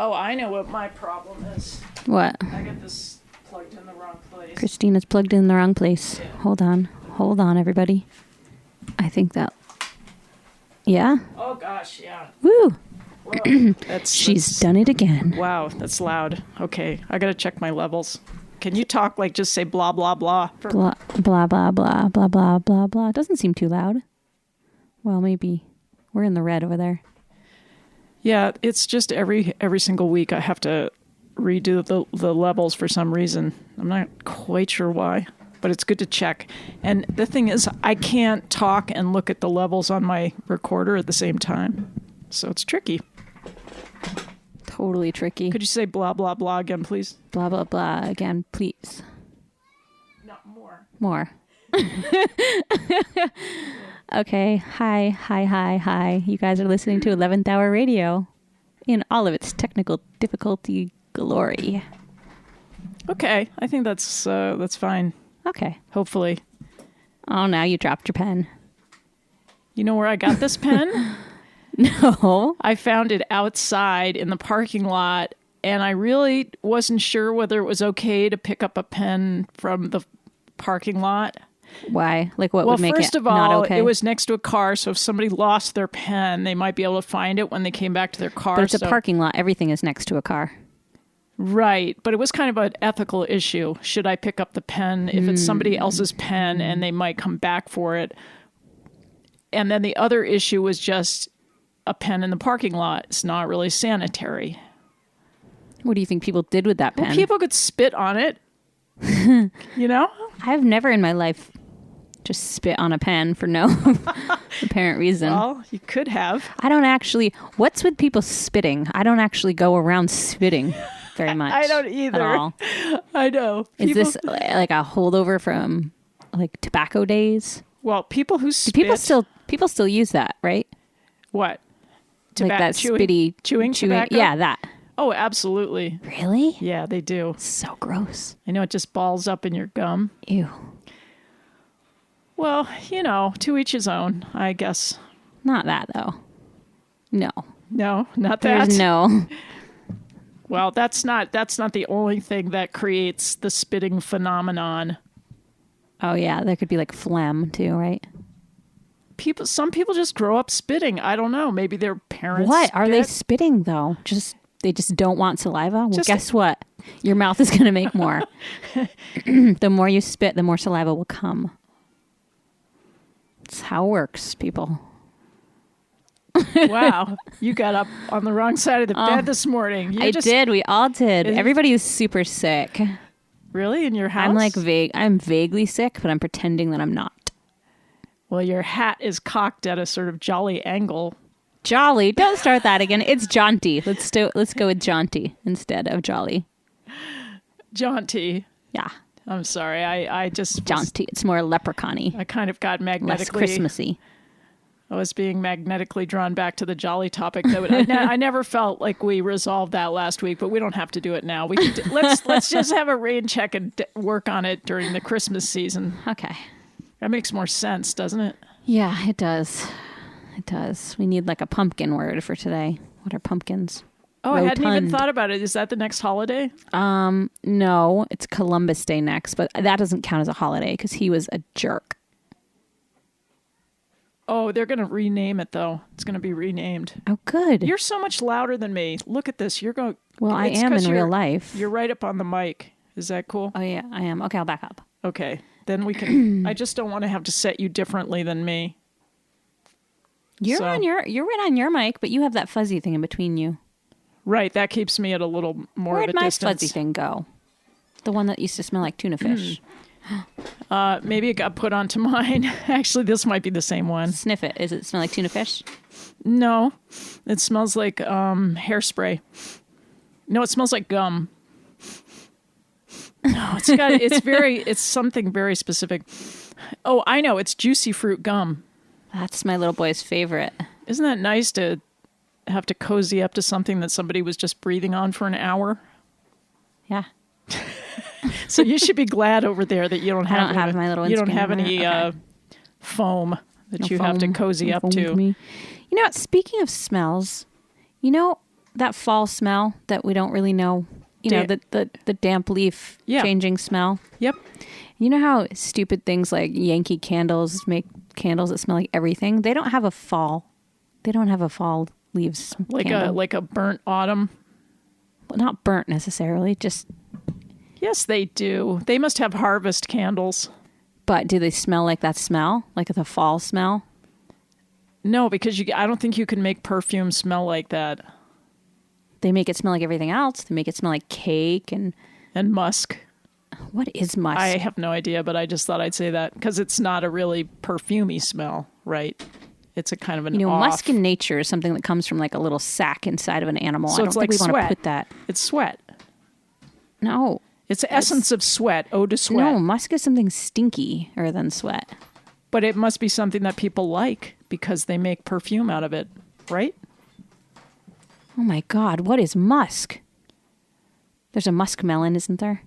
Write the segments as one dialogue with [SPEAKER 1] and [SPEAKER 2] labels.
[SPEAKER 1] Oh, I know what my problem is.
[SPEAKER 2] What?
[SPEAKER 1] I got this plugged in the wrong place.
[SPEAKER 2] Kristina's plugged in the wrong place.
[SPEAKER 1] Yeah.
[SPEAKER 2] Hold on, everybody. I think that. Yeah.
[SPEAKER 1] Oh gosh, yeah.
[SPEAKER 2] Woo!
[SPEAKER 1] Whoa.
[SPEAKER 2] She's done it again.
[SPEAKER 1] Wow, that's loud. Okay, I gotta check my levels. Can you talk like just say blah blah blah?
[SPEAKER 2] Blah blah blah blah blah blah blah blah. It doesn't seem too loud. Well, maybe we're in the red over there.
[SPEAKER 1] Yeah, it's just every single week I have to redo the levels for some reason. I'm not quite sure why, but it's good to check. And the thing is, I can't talk and look at the levels on my recorder at the same time, so it's tricky.
[SPEAKER 2] Totally tricky.
[SPEAKER 1] Could you say blah blah blah again, please?
[SPEAKER 2] Blah blah blah again, please.
[SPEAKER 1] Not more.
[SPEAKER 2] More. Okay. Hi. You guys are listening to 11th Hour Radio in all of its technical difficulty glory.
[SPEAKER 1] Okay, I think that's fine.
[SPEAKER 2] Okay.
[SPEAKER 1] Hopefully.
[SPEAKER 2] Oh, now you dropped your pen.
[SPEAKER 1] You know where I got this pen?
[SPEAKER 2] No.
[SPEAKER 1] I found it outside in the parking lot, and I really wasn't sure whether it was okay to pick up a pen from the parking lot.
[SPEAKER 2] Why? Like what would make it
[SPEAKER 1] first of all,
[SPEAKER 2] not okay?
[SPEAKER 1] it was next to a car, so if somebody lost their pen, they might be able to find it when they came back to their car.
[SPEAKER 2] But it's a parking lot. Everything is next to a car.
[SPEAKER 1] Right, but it was kind of an ethical issue. Should I pick up the pen if it's somebody else's pen and they might come back for it? And then the other issue was just a pen in the parking lot. It's not really sanitary.
[SPEAKER 2] What do you think people did with that pen?
[SPEAKER 1] Well, people could spit on it. You know?
[SPEAKER 2] I've never in my life just spit on a pen for no apparent reason.
[SPEAKER 1] Well, you could have.
[SPEAKER 2] I don't actually... What's with people spitting? I don't actually go around spitting very much.
[SPEAKER 1] I don't either.
[SPEAKER 2] At all.
[SPEAKER 1] I know.
[SPEAKER 2] Is this like a holdover from like tobacco days?
[SPEAKER 1] Well, people who spit...
[SPEAKER 2] People still use that, right?
[SPEAKER 1] What?
[SPEAKER 2] Like that spitty...
[SPEAKER 1] Chewing tobacco?
[SPEAKER 2] Yeah, that.
[SPEAKER 1] Oh, absolutely.
[SPEAKER 2] Really?
[SPEAKER 1] Yeah, they do.
[SPEAKER 2] So gross.
[SPEAKER 1] I know, it just balls up in your gum.
[SPEAKER 2] Ew.
[SPEAKER 1] Well, you know, to each his own, I guess.
[SPEAKER 2] Not that, though. No.
[SPEAKER 1] No, not that.
[SPEAKER 2] There's no.
[SPEAKER 1] Well, that's not the only thing that creates the spitting phenomenon.
[SPEAKER 2] Oh, yeah. There could be like phlegm, too, right?
[SPEAKER 1] Some people just grow up spitting. I don't know. Maybe their parents
[SPEAKER 2] What? Are they spitting, though? They just don't want saliva? Well, guess what? Your mouth is going to make more. The more you spit, the more saliva will come. That's how it works, people.
[SPEAKER 1] Wow. You got up on the wrong side of the bed this morning.
[SPEAKER 2] I did. We all did. Everybody is super sick.
[SPEAKER 1] Really? In your house?
[SPEAKER 2] I'm vaguely sick, but I'm pretending that I'm not.
[SPEAKER 1] Well, your hat is cocked at a sort of jolly angle.
[SPEAKER 2] Jolly. Don't start that again. It's jaunty. Let's go with jaunty instead of jolly.
[SPEAKER 1] Jaunty.
[SPEAKER 2] Yeah.
[SPEAKER 1] I'm sorry. I just
[SPEAKER 2] jaunty. It's more leprechaun-y.
[SPEAKER 1] I kind of got magnetically
[SPEAKER 2] less Christmassy.
[SPEAKER 1] I was being magnetically drawn back to the jolly topic. I never felt like we resolved that last week, but we don't have to do it now. We can let's just have a rain check and work on it during the Christmas season.
[SPEAKER 2] Okay.
[SPEAKER 1] That makes more sense, doesn't it?
[SPEAKER 2] Yeah, it does. It does. We need like a pumpkin word for today. What are pumpkins?
[SPEAKER 1] Oh,
[SPEAKER 2] Rotund.
[SPEAKER 1] I hadn't even thought about it. Is that the next holiday?
[SPEAKER 2] No, it's Columbus Day next, but that doesn't count as a holiday because he was a jerk.
[SPEAKER 1] Oh, they're going to rename it, though. It's going to be renamed.
[SPEAKER 2] Oh, good.
[SPEAKER 1] You're so much louder than me. Look at this. You're going.
[SPEAKER 2] Well, I am in real life.
[SPEAKER 1] You're right up on the mic. Is that cool?
[SPEAKER 2] Oh, yeah, I am. Okay, I'll back up.
[SPEAKER 1] Okay. Then we can. I just don't want to have to set you differently than me.
[SPEAKER 2] You're right on your mic, but you have that fuzzy thing in between you.
[SPEAKER 1] Right. That keeps me at a little more of a distance.
[SPEAKER 2] Where'd my fuzzy thing go? The one that used to smell like tuna fish.
[SPEAKER 1] Maybe it got put onto mine. Actually, this might be the same one.
[SPEAKER 2] Sniff it. Does it smell like tuna fish?
[SPEAKER 1] No, it smells like hairspray. No, it smells like gum. No, it's something very specific. Oh, I know. It's juicy fruit gum.
[SPEAKER 2] That's my little boy's favorite.
[SPEAKER 1] Isn't that nice to have to cozy up to something that somebody was just breathing on for an hour?
[SPEAKER 2] Yeah.
[SPEAKER 1] So you should be glad over there that you don't have,
[SPEAKER 2] my little.
[SPEAKER 1] You don't have any foam that you have to cozy up to.
[SPEAKER 2] You know what? Speaking of smells, you know that fall smell that we don't really know. You know the damp leaf changing smell.
[SPEAKER 1] Yep.
[SPEAKER 2] You know how stupid things like Yankee candles make candles that smell like everything? They don't have a fall. They don't have a fall leaves candle.
[SPEAKER 1] like a burnt autumn.
[SPEAKER 2] Well, not burnt necessarily, just.
[SPEAKER 1] Yes, they do. They must have harvest candles.
[SPEAKER 2] But do they smell like that smell? Like the fall smell?
[SPEAKER 1] No, because I don't think you can make perfume smell like that.
[SPEAKER 2] They make it smell like everything else. They make it smell like cake and
[SPEAKER 1] musk.
[SPEAKER 2] What is musk?
[SPEAKER 1] I have no idea, but I just thought I'd say that because it's not a really perfumey smell, right? It's a kind of an
[SPEAKER 2] musk in nature is something that comes from like a little sac inside of an animal.
[SPEAKER 1] So
[SPEAKER 2] I don't think we want to put that.
[SPEAKER 1] It's sweat.
[SPEAKER 2] No.
[SPEAKER 1] It's the essence of sweat, ode to sweat.
[SPEAKER 2] No, musk is something stinkier than sweat.
[SPEAKER 1] But it must be something that people like because they make perfume out of it, right?
[SPEAKER 2] Oh my God, what is musk? There's a musk melon, isn't there?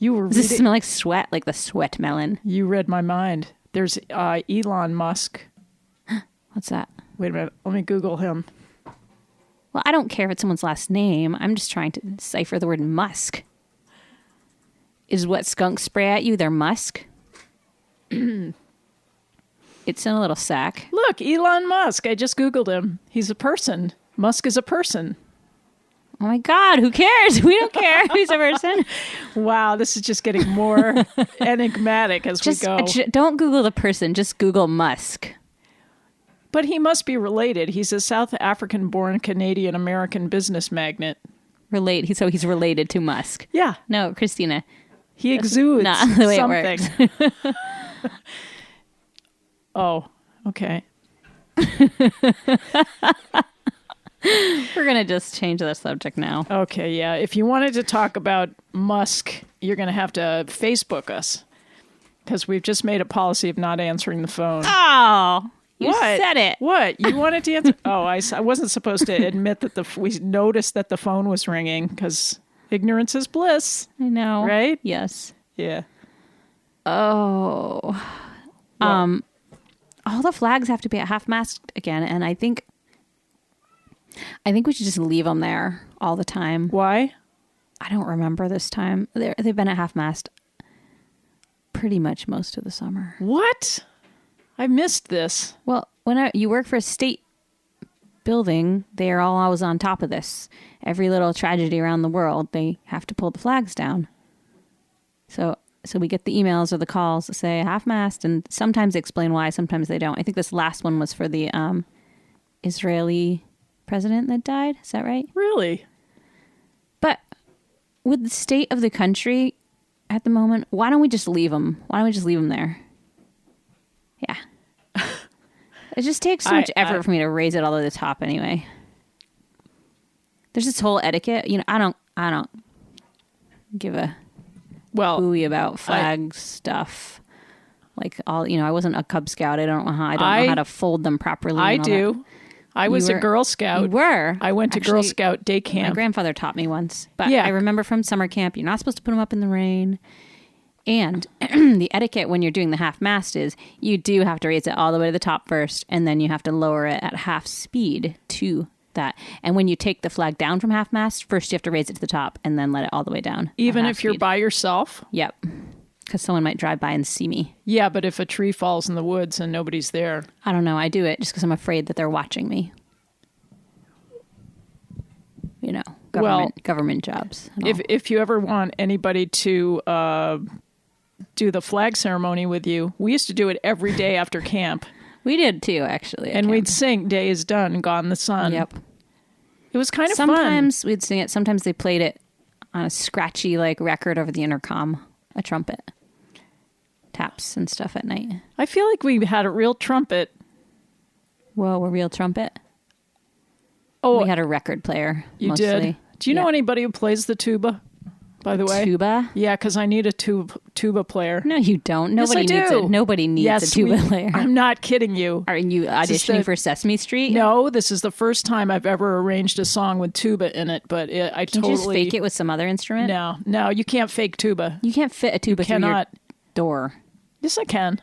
[SPEAKER 2] Does it smell like sweat, like the sweat melon?
[SPEAKER 1] You read my mind. There's Elon Musk.
[SPEAKER 2] What's that?
[SPEAKER 1] Wait a minute. Let me Google him.
[SPEAKER 2] Well, I don't care if it's someone's last name. I'm just trying to decipher the word musk. Is what skunks spray at you their musk? It's in a little sack.
[SPEAKER 1] Look, Elon Musk. I just Googled him. He's a person. Musk is a person.
[SPEAKER 2] Oh my God, who cares? We don't care who's a person.
[SPEAKER 1] Wow, this is just getting more enigmatic as we go.
[SPEAKER 2] Don't Google the person, just Google Musk.
[SPEAKER 1] But he must be related. He's a South African-born Canadian-American business magnate.
[SPEAKER 2] So he's related to Musk.
[SPEAKER 1] Yeah.
[SPEAKER 2] No, Kristina.
[SPEAKER 1] He exudes
[SPEAKER 2] not the way
[SPEAKER 1] something.
[SPEAKER 2] It works.
[SPEAKER 1] Oh, okay.
[SPEAKER 2] We're going to just change the subject now.
[SPEAKER 1] Okay, yeah. If you wanted to talk about Musk, you're going to have to Facebook us. Because we've just made a policy of not answering the phone.
[SPEAKER 2] Oh, you said it.
[SPEAKER 1] What? You wanted to answer? Oh, I wasn't supposed to admit that we noticed that the phone was ringing because ignorance is bliss.
[SPEAKER 2] I know.
[SPEAKER 1] Right?
[SPEAKER 2] Yes.
[SPEAKER 1] Yeah.
[SPEAKER 2] Oh.
[SPEAKER 1] Well,
[SPEAKER 2] all the flags have to be at half-mast again, and I think we should just leave them there all the time.
[SPEAKER 1] Why?
[SPEAKER 2] I don't remember this time. They've been at half-mast pretty much most of the summer.
[SPEAKER 1] What? I missed this.
[SPEAKER 2] Well, when you work for a state building, they are all always on top of this. Every little tragedy around the world, they have to pull the flags down. So we get the emails or the calls that say half-mast, and sometimes they explain why, sometimes they don't. I think this last one was for the Israeli president that died. Is that right?
[SPEAKER 1] Really?
[SPEAKER 2] But with the state of the country at the moment, why don't we just leave them? Why don't we just leave them there? Yeah. It just takes so much effort for me to raise it all to the top anyway. There's this whole etiquette. I don't give a hooey about flag stuff. Like I wasn't a Cub Scout. I don't know how to fold them properly.
[SPEAKER 1] I do. That. I was a Girl Scout.
[SPEAKER 2] You were.
[SPEAKER 1] I went to Girl Scout day camp.
[SPEAKER 2] My grandfather taught me once. But I remember from summer camp, you're not supposed to put them up in the rain. And the etiquette when you're doing the half mast is you do have to raise it all the way to the top first, and then you have to lower it at half speed to that. And when you take the flag down from half mast, first you have to raise it to the top and then let it all the way down.
[SPEAKER 1] Even if you're by yourself?
[SPEAKER 2] Yep. Because someone might drive by and see me.
[SPEAKER 1] Yeah, but if a tree falls in the woods and nobody's there.
[SPEAKER 2] I don't know. I do it just because I'm afraid that they're watching me. Government jobs.
[SPEAKER 1] If you ever want anybody to do the flag ceremony with you, we used to do it every day after camp.
[SPEAKER 2] We did too, actually.
[SPEAKER 1] And we'd sing "Day is Done, Gone the Sun."
[SPEAKER 2] Yep.
[SPEAKER 1] It was kind of
[SPEAKER 2] fun.
[SPEAKER 1] Sometimes
[SPEAKER 2] we'd sing it. Sometimes they played it on a scratchy record over the intercom, a trumpet, taps and stuff at night.
[SPEAKER 1] I feel like we had a real trumpet.
[SPEAKER 2] Whoa, a real trumpet?
[SPEAKER 1] Oh,
[SPEAKER 2] we had a record player.
[SPEAKER 1] You
[SPEAKER 2] mostly.
[SPEAKER 1] did? Do you know anybody who plays the tuba? By the way,
[SPEAKER 2] tuba?
[SPEAKER 1] Yeah, because I need a tuba player.
[SPEAKER 2] No, you don't. Nobody
[SPEAKER 1] needs
[SPEAKER 2] it. Nobody needs a tuba player.
[SPEAKER 1] I'm not kidding you.
[SPEAKER 2] Are you auditioning for Sesame Street?
[SPEAKER 1] No, this is the first time I've ever arranged a song with tuba in it. But I
[SPEAKER 2] Can you just fake it with some other instrument?
[SPEAKER 1] No, you can't fake tuba.
[SPEAKER 2] You can't fit a tuba through your door.
[SPEAKER 1] Yes, I can.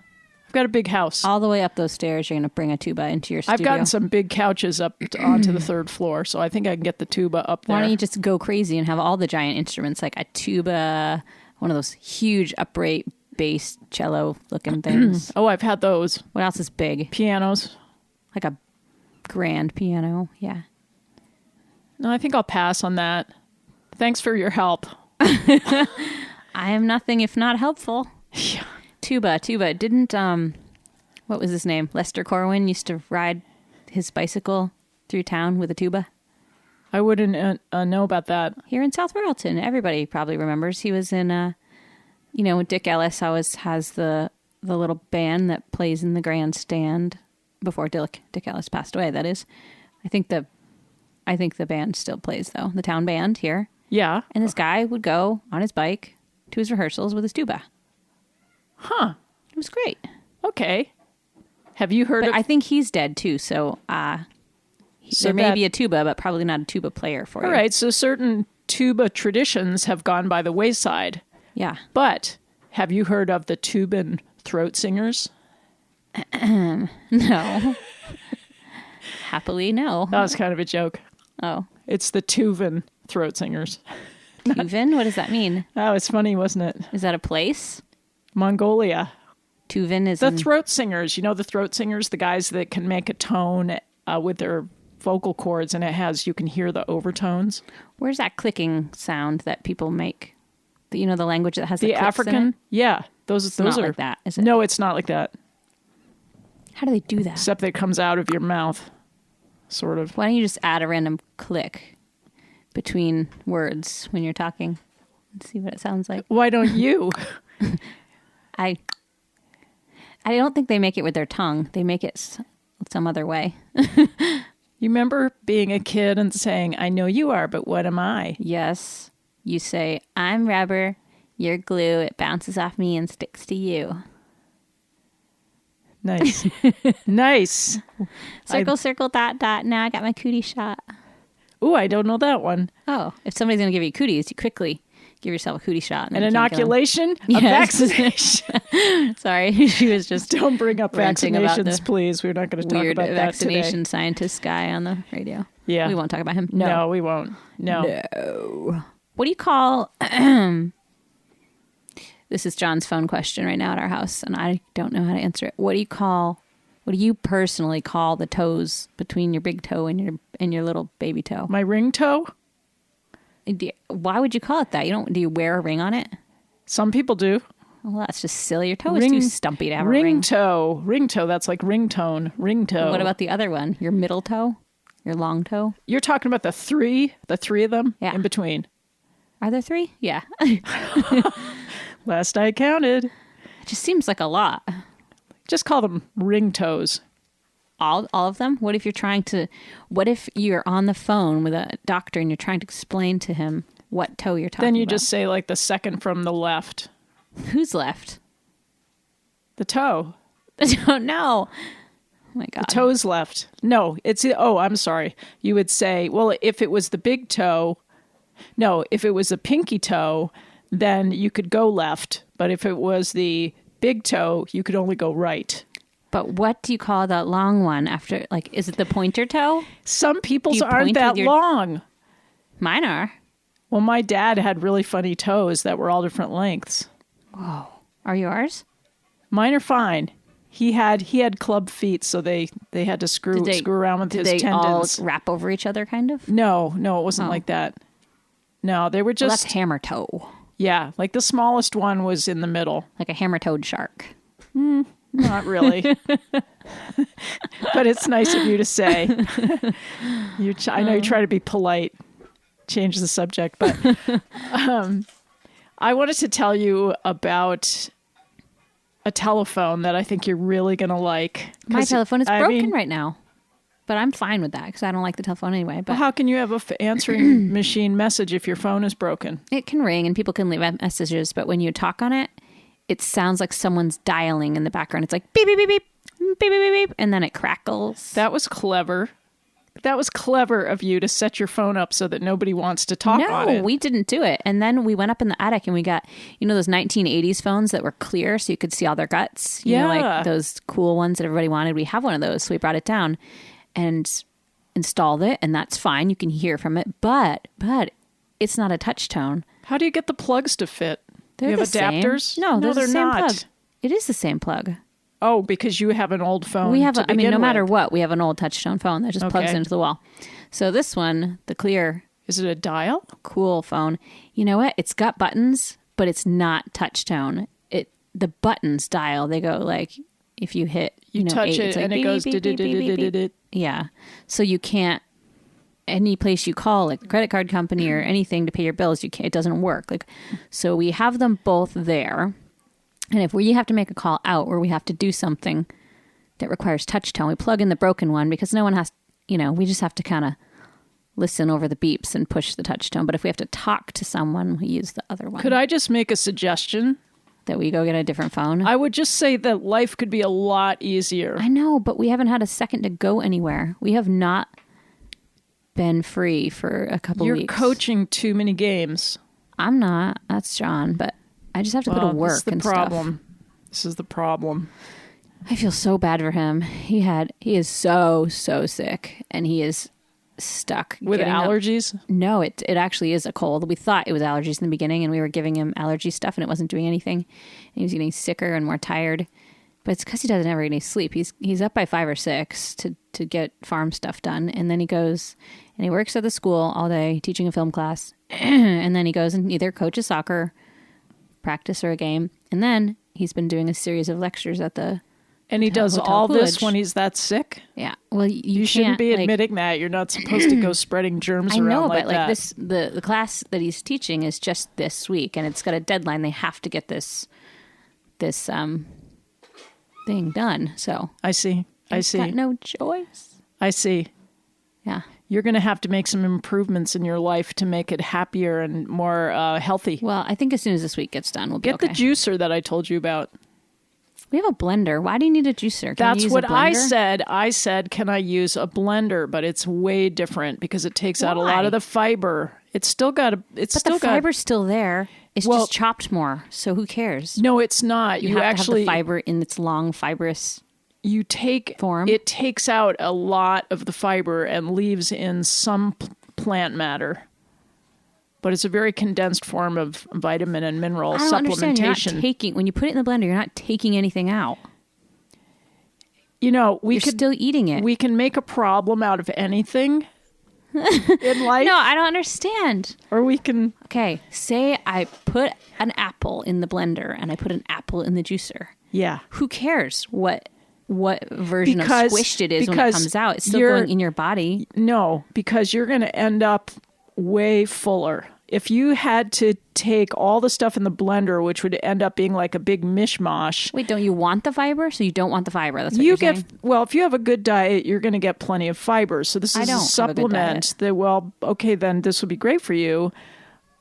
[SPEAKER 1] I've got a big house.
[SPEAKER 2] All the way up those stairs, you're going to bring a tuba into your studio.
[SPEAKER 1] I've gotten some big couches up onto the third floor, so I think I can get the tuba up there.
[SPEAKER 2] Why don't you just go crazy and have all the giant instruments, like a tuba, one of those huge upright bass cello-looking things?
[SPEAKER 1] Oh, I've had those.
[SPEAKER 2] What else is big?
[SPEAKER 1] Pianos.
[SPEAKER 2] Like a grand piano, yeah.
[SPEAKER 1] No, I think I'll pass on that. Thanks for your help.
[SPEAKER 2] I am nothing if not helpful.
[SPEAKER 1] Yeah.
[SPEAKER 2] Tuba. Didn't, what was his name? Lester Corwin used to ride his bicycle through town with a tuba.
[SPEAKER 1] I wouldn't know about that.
[SPEAKER 2] Here in South Royalton. Everybody probably remembers. He was in, Dick Ellis always has the little band that plays in the grandstand before Dick Ellis passed away, that is. I think the band still plays, though. The town band here.
[SPEAKER 1] Yeah.
[SPEAKER 2] And this guy would go on his bike to his rehearsals with his tuba.
[SPEAKER 1] Huh.
[SPEAKER 2] It was great.
[SPEAKER 1] Okay. Have you heard
[SPEAKER 2] of... I think he's dead, too, so there may be a tuba, but probably not a tuba player for you.
[SPEAKER 1] All right, so certain tuba traditions have gone by the wayside.
[SPEAKER 2] Yeah.
[SPEAKER 1] But have you heard of the tuban throat singers?
[SPEAKER 2] No. Happily, no.
[SPEAKER 1] That was kind of a joke.
[SPEAKER 2] Oh.
[SPEAKER 1] It's the Tuvan throat singers.
[SPEAKER 2] Tuvan? What does that mean?
[SPEAKER 1] Oh, it's funny, wasn't it?
[SPEAKER 2] Is that a place?
[SPEAKER 1] Mongolia.
[SPEAKER 2] Tuvan is
[SPEAKER 1] the throat singers. You know the throat singers, the guys that can make a tone with their vocal cords, and you can hear the overtones.
[SPEAKER 2] Where's that clicking sound that people make? The language that has the
[SPEAKER 1] African.
[SPEAKER 2] In it?
[SPEAKER 1] Yeah, those
[SPEAKER 2] not
[SPEAKER 1] are
[SPEAKER 2] like that. Is it?
[SPEAKER 1] No, it's not like that.
[SPEAKER 2] How do they do that?
[SPEAKER 1] Except that it comes out of your mouth, sort of.
[SPEAKER 2] Why don't you just add a random click between words when you're talking and see what it sounds like?
[SPEAKER 1] Why don't you?
[SPEAKER 2] I don't think they make it with their tongue. They make it some other way.
[SPEAKER 1] You remember being a kid and saying, "I know you are, but what am I?"
[SPEAKER 2] Yes. You say, "I'm rubber, you're glue. It bounces off me and sticks to you."
[SPEAKER 1] Nice. Nice.
[SPEAKER 2] Circle, dot, dot. Now I got my cootie shot.
[SPEAKER 1] Ooh, I don't know that one.
[SPEAKER 2] Oh, if somebody's going to give you cooties, you quickly give yourself a cootie shot.
[SPEAKER 1] An inoculation? A vaccination.
[SPEAKER 2] Sorry, she was just...
[SPEAKER 1] Don't bring up vaccinations, please. We're not going to talk about that today.
[SPEAKER 2] Weird vaccination scientist guy on the radio.
[SPEAKER 1] Yeah.
[SPEAKER 2] We won't talk about him.
[SPEAKER 1] No, we won't. No.
[SPEAKER 2] What do you call... This is John's phone question right now at our house, and I don't know how to answer it. What do you personally call the toes between your big toe and your little baby toe?
[SPEAKER 1] My ring toe?
[SPEAKER 2] Why would you call it that? Do you wear a ring on it?
[SPEAKER 1] Some people do.
[SPEAKER 2] Well, that's just silly. Your toe is too stumpy to have a ring.
[SPEAKER 1] Ring toe. Ring toe. That's like ringtone. Ring toe.
[SPEAKER 2] What about the other one? Your middle toe? Your long toe?
[SPEAKER 1] You're talking about the three of them in between.
[SPEAKER 2] Are there three? Yeah.
[SPEAKER 1] Last I counted.
[SPEAKER 2] It just seems like a lot.
[SPEAKER 1] Just call them ring toes.
[SPEAKER 2] all of them? What if you're on the phone with a doctor and you're trying to explain to him what toe you're talking about?
[SPEAKER 1] Then you just say like the second from the left.
[SPEAKER 2] Who's left?
[SPEAKER 1] The toe.
[SPEAKER 2] I don't know. Oh my God.
[SPEAKER 1] The toe's left. No, I'm sorry. You would say, well, if it was the big toe, if it was the pinky toe, then you could go left. But if it was the big toe, you could only go right.
[SPEAKER 2] But what do you call that long one after, like, is it the pointer toe?
[SPEAKER 1] Some people's aren't that long.
[SPEAKER 2] Mine are.
[SPEAKER 1] Well, my dad had really funny toes that were all different lengths.
[SPEAKER 2] Whoa. Are yours?
[SPEAKER 1] Mine are fine. He had club feet, so they had to screw around with his tendons.
[SPEAKER 2] Did they all wrap over each other, kind of?
[SPEAKER 1] No, it wasn't like that. No, they were just...
[SPEAKER 2] Well, that's hammer toe.
[SPEAKER 1] Yeah, like the smallest one was in the middle.
[SPEAKER 2] Like a hammer-toed shark.
[SPEAKER 1] Not really. But it's nice of you to say. I know you try to be polite, change the subject, but I wanted to tell you about a telephone that I think you're really going to like.
[SPEAKER 2] My telephone is broken right now, but I'm fine with that because I don't like the telephone anyway. But
[SPEAKER 1] well, how can you have a answering machine message if your phone is broken?
[SPEAKER 2] It can ring and people can leave messages, but when you talk on it, it sounds like someone's dialing in the background. It's like beep, beep, beep, beep, beep, beep, beep, beep, and then it crackles.
[SPEAKER 1] That was clever. That was clever of you to set your phone up so that nobody wants to talk on it.
[SPEAKER 2] No, we didn't do it. And then we went up in the attic and we got, those 1980s phones that were clear so you could see all their guts. You know, like those cool ones that everybody wanted. We have one of those. So we brought it down and installed it, and that's fine. You can hear from it. But it's not a touch tone.
[SPEAKER 1] How do you get the plugs to fit?
[SPEAKER 2] They're
[SPEAKER 1] you have
[SPEAKER 2] the
[SPEAKER 1] adapters?
[SPEAKER 2] Same. No, they're the same
[SPEAKER 1] not.
[SPEAKER 2] plug. It is the same plug.
[SPEAKER 1] Oh, because you have an old phone.
[SPEAKER 2] We have, no matter what, we have an old touch-tone phone that just plugs into the wall. So this one, the clear.
[SPEAKER 1] Is it a dial?
[SPEAKER 2] Cool phone. You know what? It's got buttons, but it's not touch-tone. The buttons dial, they go like, if you hit,
[SPEAKER 1] you touch
[SPEAKER 2] 8,
[SPEAKER 1] it
[SPEAKER 2] like
[SPEAKER 1] and it goes.
[SPEAKER 2] Yeah. So you can't, any place you call, like the credit card company or anything to pay your bills, it doesn't work. Like, so we have them both there. And if we have to make a call out where we have to do something that requires touch tone, we plug in the broken one because no one has, we just have to kind of listen over the beeps and push the touch tone. But if we have to talk to someone, we use the other one.
[SPEAKER 1] Could I just make a suggestion?
[SPEAKER 2] That we go get a different phone? I
[SPEAKER 1] would just say that life could be a lot easier.
[SPEAKER 2] I know, but we haven't had a second to go anywhere. We have not been free for a couple weeks.
[SPEAKER 1] You're coaching too many games.
[SPEAKER 2] I'm not. That's John, but I just have to go to work and stuff.
[SPEAKER 1] This is the problem.
[SPEAKER 2] I feel so bad for him. He is so sick, and he is stuck
[SPEAKER 1] with allergies.
[SPEAKER 2] No, it actually is a cold. We thought it was allergies in the beginning, and we were giving him allergy stuff, and it wasn't doing anything. And he was getting sicker and more tired. But it's because he doesn't ever get any sleep. He's up by 5 or 6 to get farm stuff done, and then he goes and he works at the school all day teaching a film class, and then he goes and either coaches soccer, practice, or a game, and then he's been doing a series of lectures at the
[SPEAKER 1] and he does all this when he's that sick.
[SPEAKER 2] Yeah, well, you
[SPEAKER 1] shouldn't be admitting that. You're not supposed to go spreading germs around. I know,
[SPEAKER 2] but
[SPEAKER 1] that.
[SPEAKER 2] The class that he's teaching is just this week, and it's got a deadline. They have to get this thing done. So
[SPEAKER 1] I see.
[SPEAKER 2] Got no choice.
[SPEAKER 1] I see.
[SPEAKER 2] Yeah.
[SPEAKER 1] You're going to have to make some improvements in your life to make it happier and more healthy.
[SPEAKER 2] Well, I think as soon as this week gets done, we'll be
[SPEAKER 1] okay. Get the juicer that I told you about.
[SPEAKER 2] We have a blender. Why do you need a juicer?
[SPEAKER 1] That's what I said. I said, can I use a blender? But it's way different because it takes out a lot of the fiber. It's still got a... But the
[SPEAKER 2] fiber's still there. It's just chopped more. So who cares?
[SPEAKER 1] No, it's not.
[SPEAKER 2] You have to have the fiber in its long fibrous form.
[SPEAKER 1] It takes out a lot of the fiber and leaves in some plant matter. But it's a very condensed form of vitamin and mineral supplementation.
[SPEAKER 2] Understand. You're not when you put it in the blender, you're not taking anything out.
[SPEAKER 1] You're
[SPEAKER 2] still eating it.
[SPEAKER 1] We can make a problem out of anything in life.
[SPEAKER 2] No, I don't understand.
[SPEAKER 1] Or we can...
[SPEAKER 2] Okay, say I put an apple in the blender and I put an apple in the juicer.
[SPEAKER 1] Yeah.
[SPEAKER 2] Who cares what version of squished it is when it comes out? It's still going in your body.
[SPEAKER 1] No, because you're going to end up way fuller if you had to take all the stuff in the blender, which would end up being like a big mishmash.
[SPEAKER 2] Wait, don't you want the fiber? So you don't want the fiber. That's what you're saying?
[SPEAKER 1] Well, if you have a good diet, you're going to get plenty of fiber. So this is a supplement that, well, okay, then this would be great for you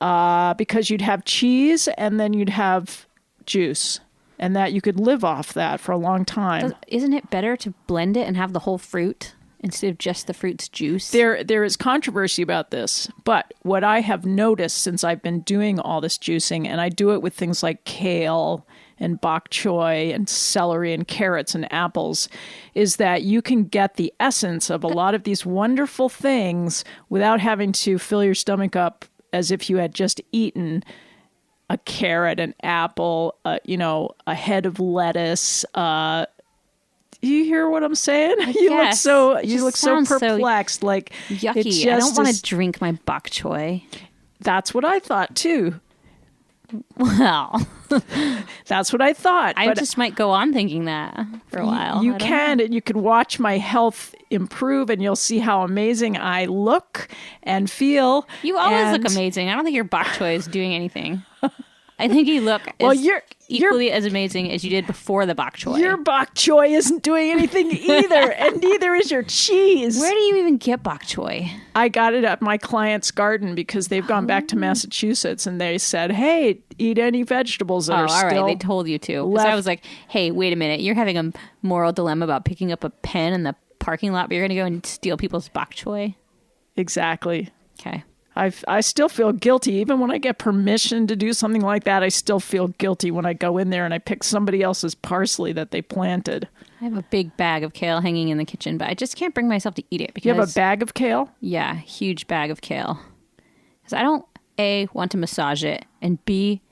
[SPEAKER 1] because you'd have cheese and then you'd have juice. And that you could live off that for a long time.
[SPEAKER 2] Isn't it better to blend it and have the whole fruit instead of just the fruit's juice?
[SPEAKER 1] There is controversy about this, but what I have noticed since I've been doing all this juicing, and I do it with things like kale and bok choy and celery and carrots and apples, is that you can get the essence of a lot of these wonderful things without having to fill your stomach up as if you had just eaten a carrot, an apple, a head of lettuce. Do you hear what I'm saying? You look so perplexed. Like
[SPEAKER 2] yucky. I don't want to drink my bok choy.
[SPEAKER 1] That's what I thought too.
[SPEAKER 2] Well,
[SPEAKER 1] that's what I thought.
[SPEAKER 2] I just might go on thinking that for a while.
[SPEAKER 1] You can, and you can watch my health improve, and you'll see how amazing I look and feel.
[SPEAKER 2] You always look amazing. I don't think your bok choy is doing anything. I think you look you're equally as amazing as you did before the bok choy.
[SPEAKER 1] Your bok choy isn't doing anything either, and neither is your cheese.
[SPEAKER 2] Where do you even get bok choy?
[SPEAKER 1] I got it at my client's garden because they've gone back to Massachusetts, and they said, hey, eat any vegetables that are still
[SPEAKER 2] all right. They told you to. So I was like, hey, wait a minute. You're having a moral dilemma about picking up a pen in the parking lot, but you're going to go and steal people's bok choy?
[SPEAKER 1] Exactly.
[SPEAKER 2] Okay.
[SPEAKER 1] I still feel guilty. Even when I get permission to do something like that, I still feel guilty when I go in there and I pick somebody else's parsley that they planted.
[SPEAKER 2] I have a big bag of kale hanging in the kitchen, but I just can't bring myself to eat it. Because,
[SPEAKER 1] you have a bag of kale?
[SPEAKER 2] Yeah, huge bag of kale. Because I don't, A, want to massage it, and B,